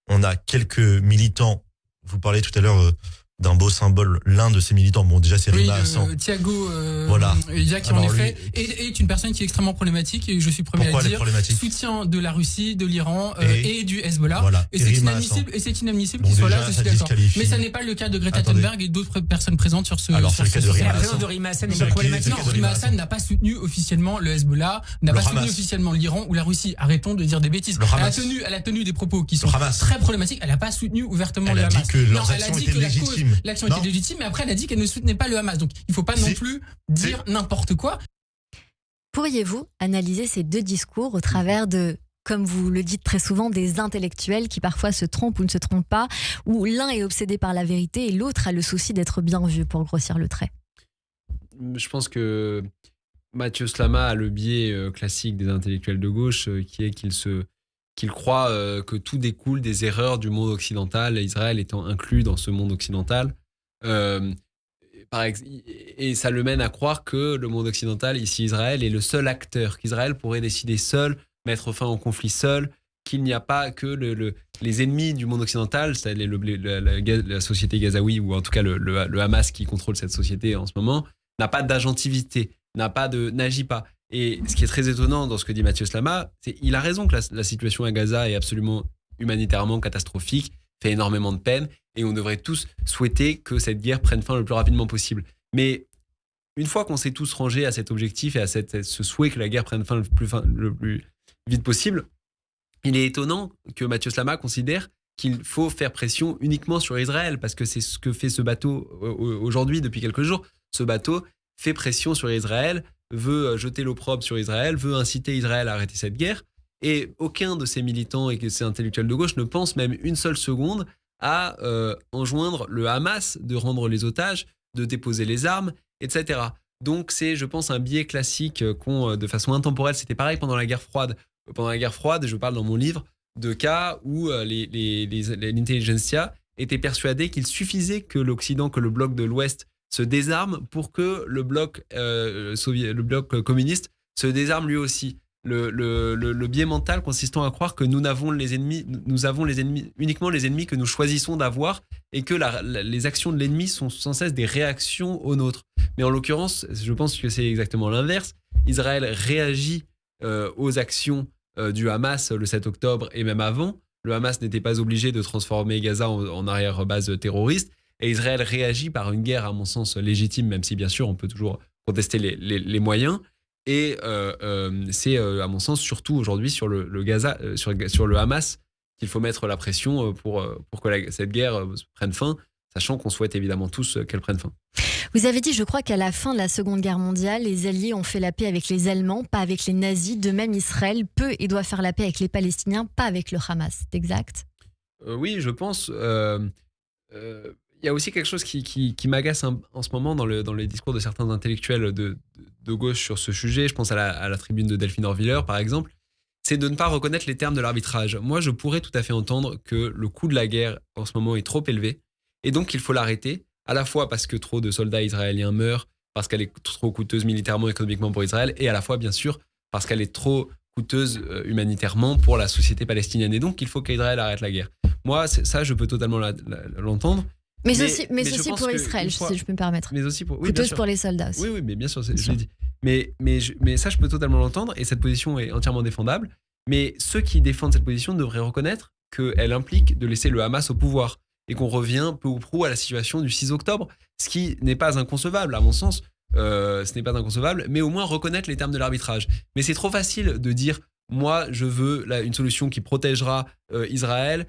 on a quelques militants. Vous parlez tout à l'heure d'un beau symbole. L'un de ces militants, bon déjà c'est Rima Hassan. Thiago Voilà. Elia, qui Alors, en effet lui, est une personne qui est extrêmement problématique, et je suis premier pourquoi à le elle est dire. problématique? Soutien de la Russie, de l'Iran Et- et du Hezbollah. Voilà. Et c'est Rima inadmissible, Hassan. qu'il soit Bon, là, déjà, je ça suis d'accord. disqualifie. Mais ça n'est pas le cas de Greta Attendez. Thunberg et d'autres personnes présentes sur ce. Alors, sur c'est le cas ce de sujet. Rima La présence Hassan. de Rima Hassan n'est C'est pas le cas problématique. Non, de Rima Rima Hassan Hassan. n'a pas soutenu officiellement le Hezbollah, n'a Le pas soutenu Hamas. officiellement l'Iran ou la Russie. Arrêtons de dire des bêtises. Le Hamas. Elle a tenu des propos qui sont Le Hamas. très problématiques. Elle n'a pas soutenu ouvertement Elle le a dit Hamas. que leurs Non, elle a actions dit étaient que légitimes. l'action Non. était légitime, mais après elle a dit qu'elle ne soutenait pas le Hamas. Donc il ne faut pas non Si. plus dire n'importe quoi. Pourriez-vous analyser ces deux discours au travers de, comme vous le dites très souvent, des intellectuels qui parfois se trompent ou ne se trompent pas, où l'un est obsédé par la vérité et l'autre a le souci d'être bien vu, pour grossir le trait? Je pense que Mathieu Slama a le biais classique des intellectuels de gauche, qui est qu'il croit que tout découle des erreurs du monde occidental, Israël étant inclus dans ce monde occidental. Et ça le mène à croire que le monde occidental, ici Israël, est le seul acteur, qu'Israël pourrait décider seul, mettre fin au conflit seul, qu'il n'y a pas que les ennemis du monde occidental, c'est-à-dire la société gazaoui, ou en tout cas le Hamas qui contrôle cette société en ce moment, n'a pas d'agentivité, n'agit pas. Et ce qui est très étonnant dans ce que dit Mathieu Slama, c'est qu'il a raison que la situation à Gaza est absolument humanitairement catastrophique, fait énormément de peine, et on devrait tous souhaiter que cette guerre prenne fin le plus rapidement possible. Mais une fois qu'on s'est tous rangés à cet objectif et à ce souhait que la guerre prenne fin le plus vite possible, il est étonnant que Mathieu Slama considère qu'il faut faire pression uniquement sur Israël, parce que c'est ce que fait ce bateau aujourd'hui depuis quelques jours. Ce bateau fait pression sur Israël, veut jeter l'opprobre sur Israël, veut inciter Israël à arrêter cette guerre. Et aucun de ces militants et de ces intellectuels de gauche ne pense même une seule seconde à enjoindre le Hamas de rendre les otages, de déposer les armes, etc. Donc c'est, je pense, un biais classique qu'ont de façon intemporelle. C'était pareil pendant la guerre froide. Pendant la guerre froide, je parle dans mon livre de cas où l'intelligentsia était persuadée qu'il suffisait que l'Occident, que le bloc de l'Ouest se désarme pour que le bloc communiste se désarme lui aussi. Le biais mental consistant à croire que nous avons uniquement les ennemis que nous choisissons d'avoir, et que les actions de l'ennemi sont sans cesse des réactions aux nôtres. Mais en l'occurrence, je pense que c'est exactement l'inverse. Israël réagit aux actions du Hamas le 7 octobre et même avant. Le Hamas n'était pas obligé de transformer Gaza en arrière-base terroriste, et Israël réagit par une guerre, à mon sens, légitime, même si bien sûr on peut toujours contester les moyens. Et c'est, à mon sens, surtout aujourd'hui sur le Gaza, sur le Hamas, qu'il faut mettre la pression pour que cette guerre prenne fin, sachant qu'on souhaite évidemment tous qu'elle prenne fin. Vous avez dit, je crois, qu'à la fin de la Seconde Guerre mondiale, les Alliés ont fait la paix avec les Allemands, pas avec les nazis. De même, Israël peut et doit faire la paix avec les Palestiniens, pas avec le Hamas. C'est exact? Oui, je pense. Il y a aussi quelque chose qui m'agace en ce moment dans les discours de certains intellectuels de gauche sur ce sujet. Je pense à la tribune de Delphine Orwiller, par exemple. C'est de ne pas reconnaître les termes de l'arbitrage. Moi, je pourrais tout à fait entendre que le coût de la guerre en ce moment est trop élevé, et donc il faut l'arrêter, à la fois parce que trop de soldats israéliens meurent, parce qu'elle est trop coûteuse militairement et économiquement pour Israël, et à la fois, bien sûr, parce qu'elle est trop coûteuse humanitairement pour la société palestinienne. Et donc, il faut qu'Israël arrête la guerre. Moi, ça, je peux totalement l'entendre. Mais aussi je pense pour que Israël, si je peux me permettre. Mais aussi pour, oui, coûteuse pour les soldats aussi. Oui, mais bien sûr, je l'ai dit. Mais ça, je peux totalement l'entendre, et cette position est entièrement défendable. Mais ceux qui défendent cette position devraient reconnaître qu'elle implique de laisser le Hamas au pouvoir, et qu'on revient peu ou prou à la situation du 6 octobre, ce qui n'est pas inconcevable, à mon sens. Ce n'est pas inconcevable, mais au moins reconnaître les termes de l'arbitrage. Mais c'est trop facile de dire, moi, je veux une solution qui protégera Israël,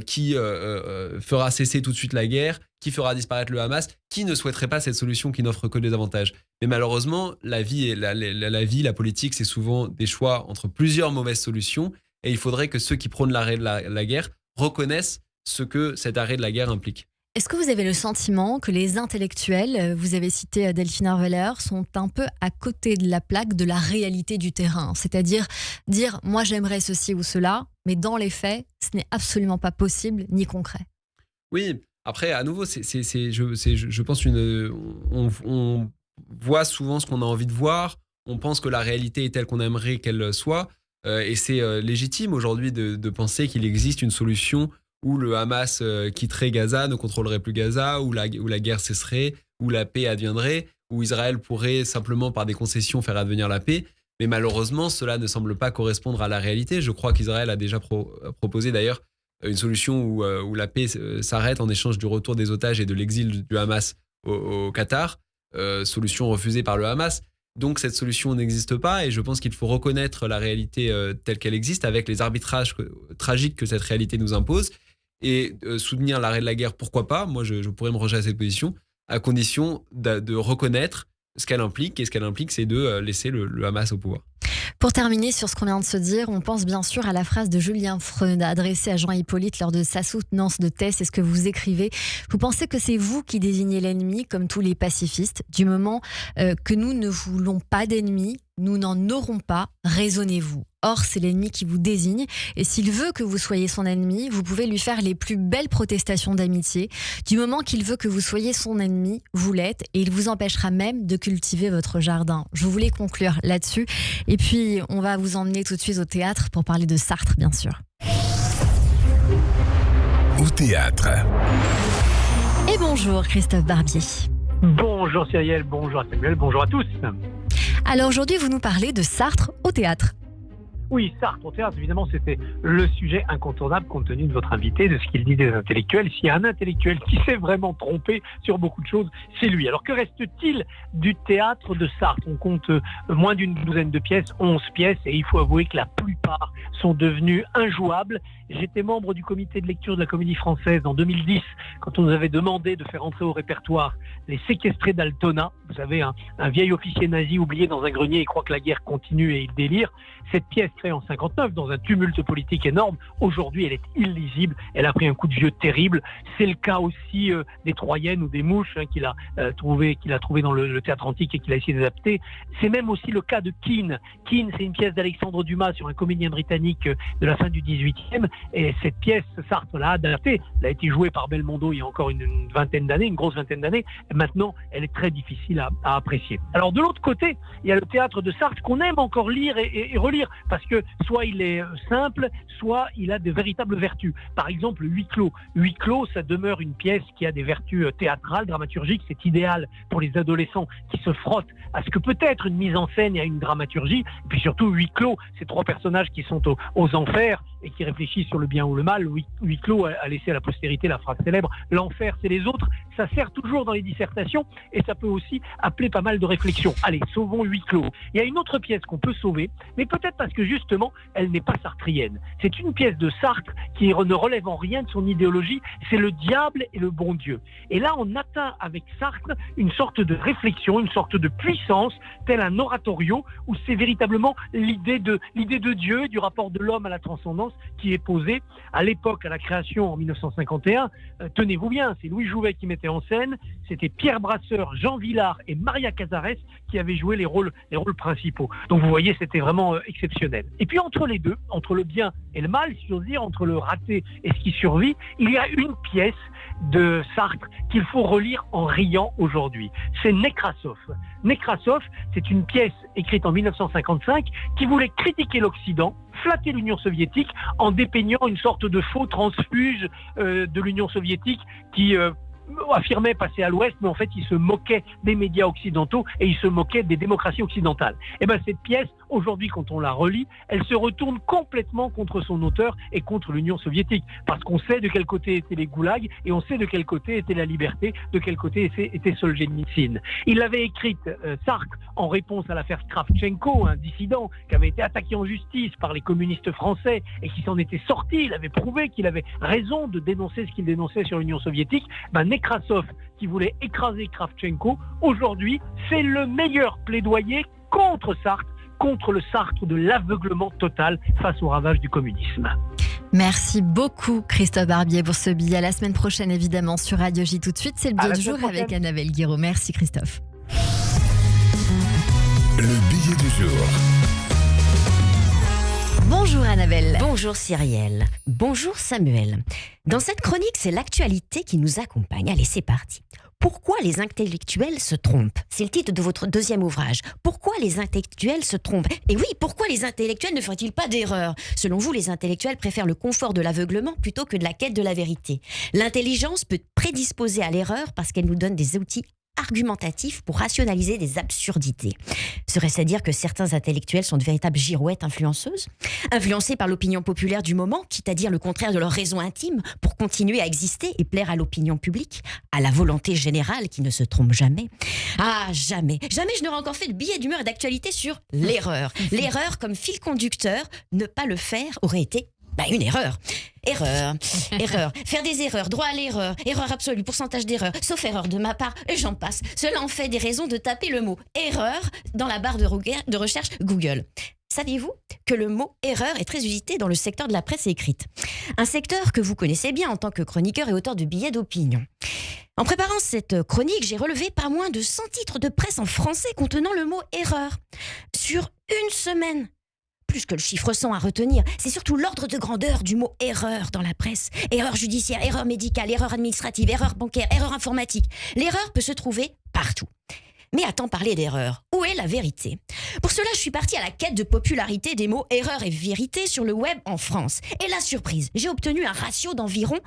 qui fera cesser tout de suite la guerre, qui fera disparaître le Hamas. Qui ne souhaiterait pas cette solution qui n'offre que des avantages? Mais malheureusement, la politique, c'est souvent des choix entre plusieurs mauvaises solutions, et il faudrait que ceux qui prônent l'arrêt de la guerre reconnaissent ce que cet arrêt de la guerre implique. Est-ce que vous avez le sentiment que les intellectuels, vous avez cité Delphine Orwiller, sont un peu à côté de la plaque de la réalité du terrain? C'est-à-dire dire, moi j'aimerais ceci ou cela, mais dans les faits, ce n'est absolument pas possible ni concret. Oui, après, à nouveau, je pense on voit souvent ce qu'on a envie de voir, on pense que la réalité est telle qu'on aimerait qu'elle soit, et c'est légitime aujourd'hui de penser qu'il existe une solution où le Hamas quitterait Gaza, ne contrôlerait plus Gaza, où la guerre cesserait, où la paix adviendrait, où Israël pourrait simplement par des concessions faire advenir la paix. Mais malheureusement, cela ne semble pas correspondre à la réalité. Je crois qu'Israël a déjà proposé d'ailleurs une solution où la paix s'arrête en échange du retour des otages et de l'exil du Hamas au Qatar. Solution refusée par le Hamas. Donc cette solution n'existe pas et je pense qu'il faut reconnaître la réalité telle qu'elle existe avec les arbitrages tragiques que cette réalité nous impose et soutenir l'arrêt de la guerre, pourquoi pas. Moi, je pourrais me ranger à cette position à condition de reconnaître ce qu'elle implique. Et ce qu'elle implique, c'est de laisser le Hamas au pouvoir. Pour terminer sur ce qu'on vient de se dire, on pense bien sûr à la phrase de Julien Freund adressée à Jean Hippolyte lors de sa soutenance de thèse. C'est ce que vous écrivez. Vous pensez que c'est vous qui désignez l'ennemi, comme tous les pacifistes. Du moment que nous ne voulons pas d'ennemis, nous n'en aurons pas, raisonnez-vous. Or, c'est l'ennemi qui vous désigne. Et s'il veut que vous soyez son ennemi, vous pouvez lui faire les plus belles protestations d'amitié. Du moment qu'il veut que vous soyez son ennemi, vous l'êtes. Et il vous empêchera même de cultiver votre jardin. Je voulais conclure là-dessus. Et puis, on va vous emmener tout de suite au théâtre pour parler de Sartre, bien sûr. Au théâtre. Et bonjour, Christophe Barbier. Bonjour Cyrielle, bonjour Samuel, bonjour à tous. Alors aujourd'hui, vous nous parlez de Sartre au théâtre. Oui, Sartre au théâtre, évidemment, c'était le sujet incontournable compte tenu de votre invité, de ce qu'il dit des intellectuels. S'il y a un intellectuel qui s'est vraiment trompé sur beaucoup de choses, c'est lui. Alors que reste-t-il du théâtre de Sartre ? On compte moins d'une douzaine de pièces, 11 pièces, et il faut avouer que la plupart sont devenues injouables. J'étais membre du comité de lecture de la Comédie Française en 2010, quand on nous avait demandé de faire entrer au répertoire Les Séquestrés d'Altona. Vous savez, un vieil officier nazi oublié dans un grenier et croit que la guerre continue et il délire. Cette pièce créée en 59 dans un tumulte politique énorme, aujourd'hui elle est illisible, elle a pris un coup de vieux terrible. C'est le cas aussi des Troyennes ou des Mouches qu'il a trouvé dans le théâtre antique et qu'il a essayé d'adapter. C'est même aussi le cas de Kean. Kean, c'est une pièce d'Alexandre Dumas sur un comédien britannique de la fin du 18e. Et cette pièce, Sartre l'a adaptée. Elle a été jouée par Belmondo il y a encore une vingtaine d'années, une grosse vingtaine d'années. Et maintenant, elle est très difficile à apprécier. Alors de l'autre côté, il y a le théâtre de Sartre qu'on aime encore lire et relire parce que soit il est simple, soit il a de véritables vertus. Par exemple, Huis clos. Huis clos, ça demeure une pièce qui a des vertus théâtrales, dramaturgiques. C'est idéal pour les adolescents qui se frottent à ce que peut être une mise en scène et à une dramaturgie. Et puis surtout, Huis clos, ces trois personnages qui sont aux enfers et qui réfléchissent sur le bien ou le mal. Huis clos a laissé à la postérité la phrase célèbre « L'enfer, c'est les autres ». Ça sert toujours dans les dissertations et ça peut aussi appeler pas mal de réflexions. Allez, sauvons Huis clos. Il y a une autre pièce qu'on peut sauver, mais peut-être parce que justement, elle n'est pas sartrienne. C'est une pièce de Sartre qui ne relève en rien de son idéologie, c'est le diable et le bon Dieu. Et là, on atteint avec Sartre une sorte de réflexion, une sorte de puissance, tel un oratorio, où c'est véritablement l'idée de Dieu, du rapport de l'homme à la transcendance qui est posée à l'époque, à la création en 1951. Tenez-vous bien, c'est Louis Jouvet qui mettait en scène, c'était Pierre Brasseur, Jean Vilar et Maria Cazares qui avaient joué les rôles principaux. Donc vous voyez, c'était vraiment exceptionnel. Et puis entre les deux, entre le bien et le mal, si j'ose dire, entre le raté et ce qui survit, il y a une pièce de Sartre qu'il faut relire en riant aujourd'hui. C'est Nekrasov. Nekrasov, c'est une pièce écrite en 1955 qui voulait critiquer l'Occident, flatter l'Union soviétique en dépeignant une sorte de faux transfuge de l'Union soviétique qui affirmait passer à l'Ouest, mais en fait il se moquait des médias occidentaux et il se moquait des démocraties occidentales. Et bien cette pièce, aujourd'hui quand on la relit, elle se retourne complètement contre son auteur et contre l'Union soviétique, parce qu'on sait de quel côté étaient les goulags et on sait de quel côté était la liberté, de quel côté était Solzhenitsyn. Il l'avait écrite, Sartre, en réponse à l'affaire Kravchenko, un dissident qui avait été attaqué en justice par les communistes français et qui s'en était sorti. Il avait prouvé qu'il avait raison de dénoncer ce qu'il dénonçait sur l'Union soviétique. Nekrasov, qui voulait écraser Kravchenko, aujourd'hui, c'est le meilleur plaidoyer contre Sartre, contre le Sartre de l'aveuglement total face au ravage du communisme. Merci beaucoup Christophe Barbier pour ce billet. À la semaine prochaine évidemment sur Radio J. Tout de suite, c'est le billet du jour avec Annabelle Guiraud. Merci Christophe. Le billet du jour. Bonjour Annabelle. Bonjour Cyrielle. Bonjour Samuel. Dans cette chronique, c'est l'actualité qui nous accompagne. Allez, c'est parti. Pourquoi les intellectuels se trompent ? C'est le titre de votre deuxième ouvrage. Pourquoi les intellectuels se trompent ? Et oui, pourquoi les intellectuels ne feraient-ils pas d'erreurs ? Selon vous, les intellectuels préfèrent le confort de l'aveuglement plutôt que de la quête de la vérité. L'intelligence peut prédisposer à l'erreur parce qu'elle nous donne des outils argumentatifs pour rationaliser des absurdités. Serait-ce à dire que certains intellectuels sont de véritables girouettes influenceuses ? Influencés par l'opinion populaire du moment, quitte à dire le contraire de leur raison intime, pour continuer à exister et plaire à l'opinion publique, à la volonté générale qui ne se trompe jamais. Ah, jamais je n'aurais encore fait de billet d'humeur et d'actualité sur l'erreur. L'erreur comme fil conducteur, ne pas le faire aurait été une erreur. Erreur. Faire des erreurs, droit à l'erreur, erreur absolue, pourcentage d'erreur, sauf erreur de ma part, et j'en passe. Cela en fait des raisons de taper le mot erreur dans la barre de recherche Google. Saviez-vous que le mot erreur est très usité dans le secteur de la presse écrite ? Un secteur que vous connaissez bien en tant que chroniqueur et auteur de billets d'opinion. En préparant cette chronique, j'ai relevé pas moins de 100 titres de presse en français contenant le mot erreur. Sur une semaine. Plus que le chiffre 100 à retenir, c'est surtout l'ordre de grandeur du mot erreur dans la presse. Erreur judiciaire, erreur médicale, erreur administrative, erreur bancaire, erreur informatique. L'erreur peut se trouver partout. Mais à-t-on parler d'erreur ? Où est la vérité ? Pour cela, je suis partie à la quête de popularité des mots erreur et vérité sur le web en France. Et la surprise, j'ai obtenu un ratio d'environ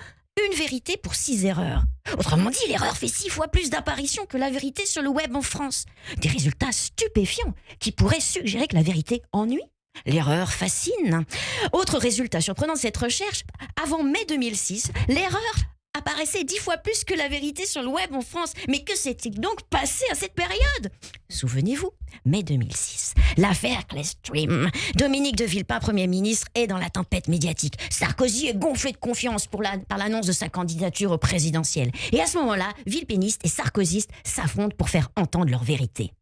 une vérité pour 6 erreurs. Autrement dit, l'erreur fait 6 fois plus d'apparitions que la vérité sur le web en France. Des résultats stupéfiants qui pourraient suggérer que la vérité ennuie. L'erreur fascine. Autre résultat surprenant de cette recherche, avant mai 2006, l'erreur apparaissait 10 fois plus que la vérité sur le web en France. Mais que s'est-il donc passé à cette période ? Souvenez-vous, mai 2006, l'affaire Clearstream. Dominique de Villepin, Premier ministre, est dans la tempête médiatique. Sarkozy est gonflé de confiance par l'annonce de sa candidature au présidentiel. Et à ce moment-là, villepénistes et sarkozystes s'affrontent pour faire entendre leur vérité.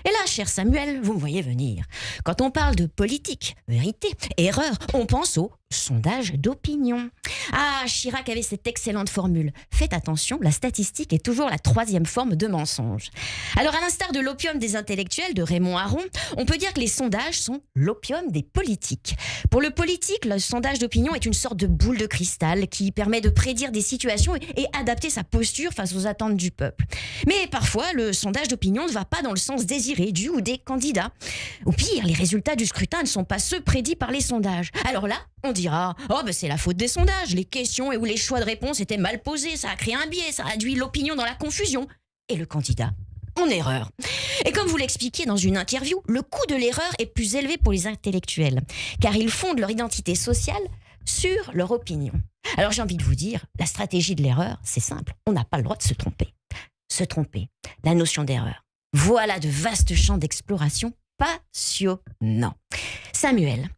Et là, cher Samuel, vous me voyez venir. Quand on parle de politique, vérité, erreur, on pense au sondage d'opinion. Ah, Chirac avait cette excellente formule. Faites attention, la statistique est toujours la 3e forme de mensonge. Alors, à l'instar de l'opium des intellectuels de Raymond Aron, on peut dire que les sondages sont l'opium des politiques. Pour le politique, le sondage d'opinion est une sorte de boule de cristal qui permet de prédire des situations et adapter sa posture face aux attentes du peuple. Mais parfois, le sondage d'opinion ne va pas dans le sens désiré du ou des candidats. Ou pire, les résultats du scrutin ne sont pas ceux prédits par les sondages. Alors là, on dira « c'est la faute des sondages, les questions et où les choix de réponse étaient mal posés, ça a créé un biais, ça a réduit l'opinion dans la confusion. » Et le candidat en erreur. Et comme vous l'expliquiez dans une interview, le coût de l'erreur est plus élevé pour les intellectuels, car ils fondent leur identité sociale sur leur opinion. Alors j'ai envie de vous dire, la stratégie de l'erreur, c'est simple, on n'a pas le droit de se tromper. Se tromper, la notion d'erreur. Voilà de vastes champs d'exploration passionnants. Samuel,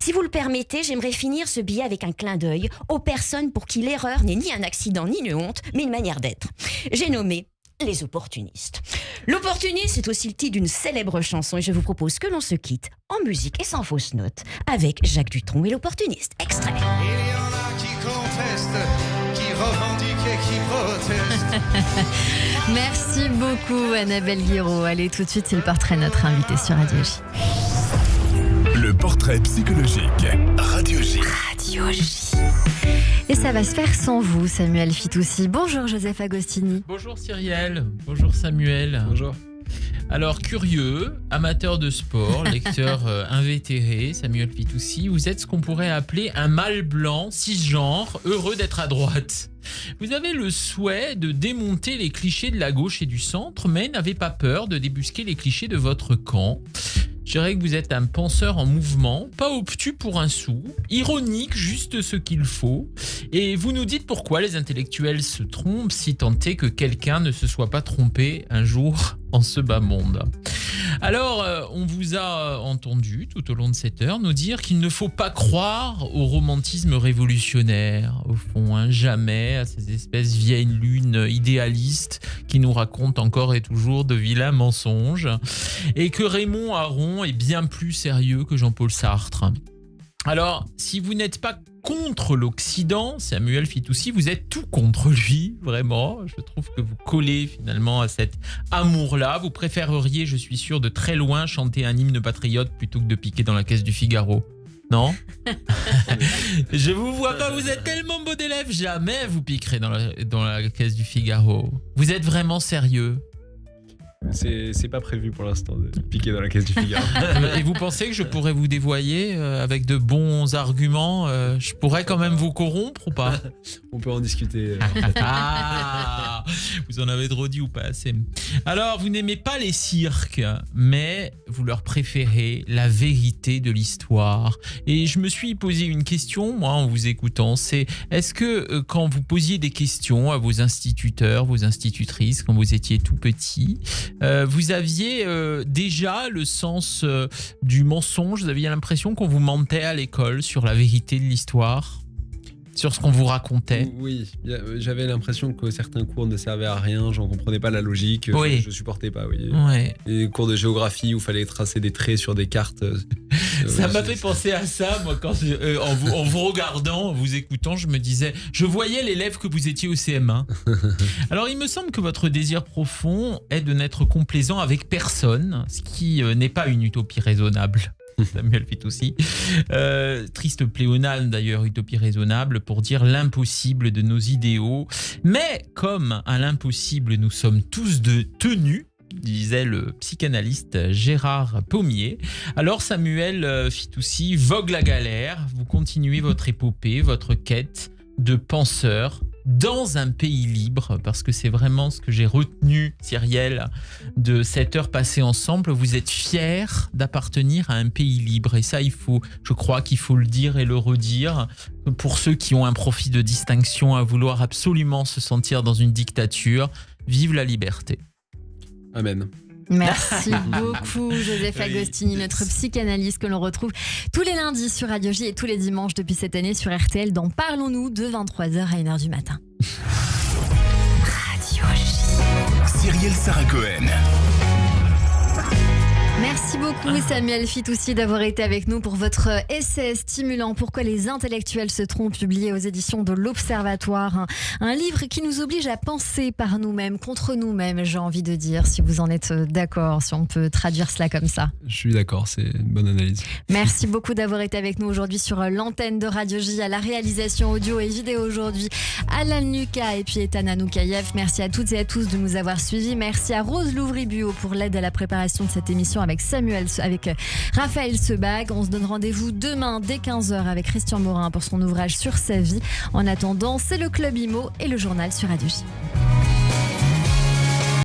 si vous le permettez, j'aimerais finir ce billet avec un clin d'œil aux personnes pour qui l'erreur n'est ni un accident ni une honte, mais une manière d'être. J'ai nommé les opportunistes. L'opportuniste, c'est aussi le titre d'une célèbre chanson et je vous propose que l'on se quitte en musique et sans fausse note avec Jacques Dutronc et l'opportuniste. Extrait. Il y en a qui contestent, qui revendiquent et qui protestent. Merci beaucoup Annabelle Guiraud. Allez, tout de suite, c'est le portrait de notre invité sur Radio J. Le portrait psychologique. Radio J. Radio J. Et ça va se faire sans vous, Samuel Fitoussi. Bonjour Joseph Agostini. Bonjour Cyrielle. Bonjour Samuel. Bonjour. Alors, curieux, amateur de sport, lecteur invétéré, Samuel Fitoussi, vous êtes ce qu'on pourrait appeler un mâle blanc, cisgenre, heureux d'être à droite. Vous avez le souhait de démonter les clichés de la gauche et du centre, mais n'avez pas peur de débusquer les clichés de votre camp. Je dirais que vous êtes un penseur en mouvement, pas obtus pour un sou, ironique, juste ce qu'il faut. Et vous nous dites pourquoi les intellectuels se trompent, si tant est que quelqu'un ne se soit pas trompé un jour en ce bas monde. Alors, on vous a entendu tout au long de cette heure nous dire qu'il ne faut pas croire au romantisme révolutionnaire, au fond, hein, jamais à ces espèces vieilles lunes idéalistes qui nous racontent encore et toujours de vilains mensonges, et que Raymond Aron est bien plus sérieux que Jean-Paul Sartre. Alors, si vous n'êtes pas contre l'Occident, Samuel Fitoussi, vous êtes tout contre lui, vraiment. Je trouve que vous collez finalement à cet amour-là. Vous préféreriez, je suis sûr, de très loin chanter un hymne patriote plutôt que de piquer dans la caisse du Figaro. Non. Je vous vois pas, vous êtes tellement beau d'élève, jamais vous piquerez dans la case du Figaro. Vous êtes vraiment sérieux? C'est pas prévu pour l'instant de piquer dans la case du Figaro. Et vous pensez que je pourrais vous dévoyer avec de bons arguments? Je pourrais quand même vous corrompre ou pas? On peut en discuter. Ah, vous en avez trop dit ou pas assez? Alors, vous n'aimez pas les cirques, mais vous leur préférez la vérité de l'histoire. Et je me suis posé une question, moi, en vous écoutant. C'est, est-ce que quand vous posiez des questions à vos instituteurs, vos institutrices, quand vous étiez tout petit, vous aviez déjà le sens du mensonge? Vous aviez l'impression qu'on vous mentait à l'école sur la vérité de l'histoire? Sur ce qu'on vous racontait? Oui, j'avais l'impression que certains cours ne servaient à rien, j'en comprenais pas la logique, oui. Je supportais pas, oui. Ouais. Les cours de géographie où il fallait tracer des traits sur des cartes. Ça m'a fait penser à ça, moi, quand en vous regardant, en vous écoutant, je me disais, je voyais l'élève que vous étiez au CM1. Alors, il me semble que votre désir profond est de n'être complaisant avec personne, ce qui n'est pas une utopie raisonnable. Samuel Fitoussi. Triste pléonasme d'ailleurs, utopie raisonnable, pour dire l'impossible de nos idéaux. Mais comme à l'impossible nous sommes tous tenus, disait le psychanalyste Gérard Pommier, alors Samuel Fitoussi vogue la galère, vous continuez votre épopée, votre quête de penseur dans un pays libre, parce que c'est vraiment ce que j'ai retenu, Cyrielle, de cette heure passée ensemble. Vous êtes fiers d'appartenir à un pays libre, et ça, je crois qu'il faut le dire et le redire, pour ceux qui ont un profit de distinction à vouloir absolument se sentir dans une dictature. Vive la liberté. Amen. Merci beaucoup Joseph Agostini, notre psychanalyste que l'on retrouve tous les lundis sur Radio J et tous les dimanches depuis cette année sur RTL dans Parlons-nous de 23h à 1h du matin. Radio J. Cyrielle Sarah Cohen. Merci beaucoup Samuel Fitoussi d'avoir été avec nous pour votre essai stimulant Pourquoi les intellectuels se trompent, publié aux éditions de l'Observatoire. Un livre qui nous oblige à penser par nous-mêmes, contre nous-mêmes, j'ai envie de dire, si vous en êtes d'accord, si on peut traduire cela comme ça. Je suis d'accord, c'est une bonne analyse. Merci beaucoup d'avoir été avec nous aujourd'hui sur l'antenne de Radio J, à la réalisation audio et vidéo aujourd'hui, Alan Lucas et puis Ethan Anoukayev. Merci à toutes et à tous de nous avoir suivis. Merci à Rose Louvry-Buot pour l'aide à la préparation de cette émission avec Raphaël Sebag. On se donne rendez-vous demain dès 15h avec Christian Morin pour son ouvrage sur sa vie. En attendant, c'est le Club Imo et le journal sur Radio J.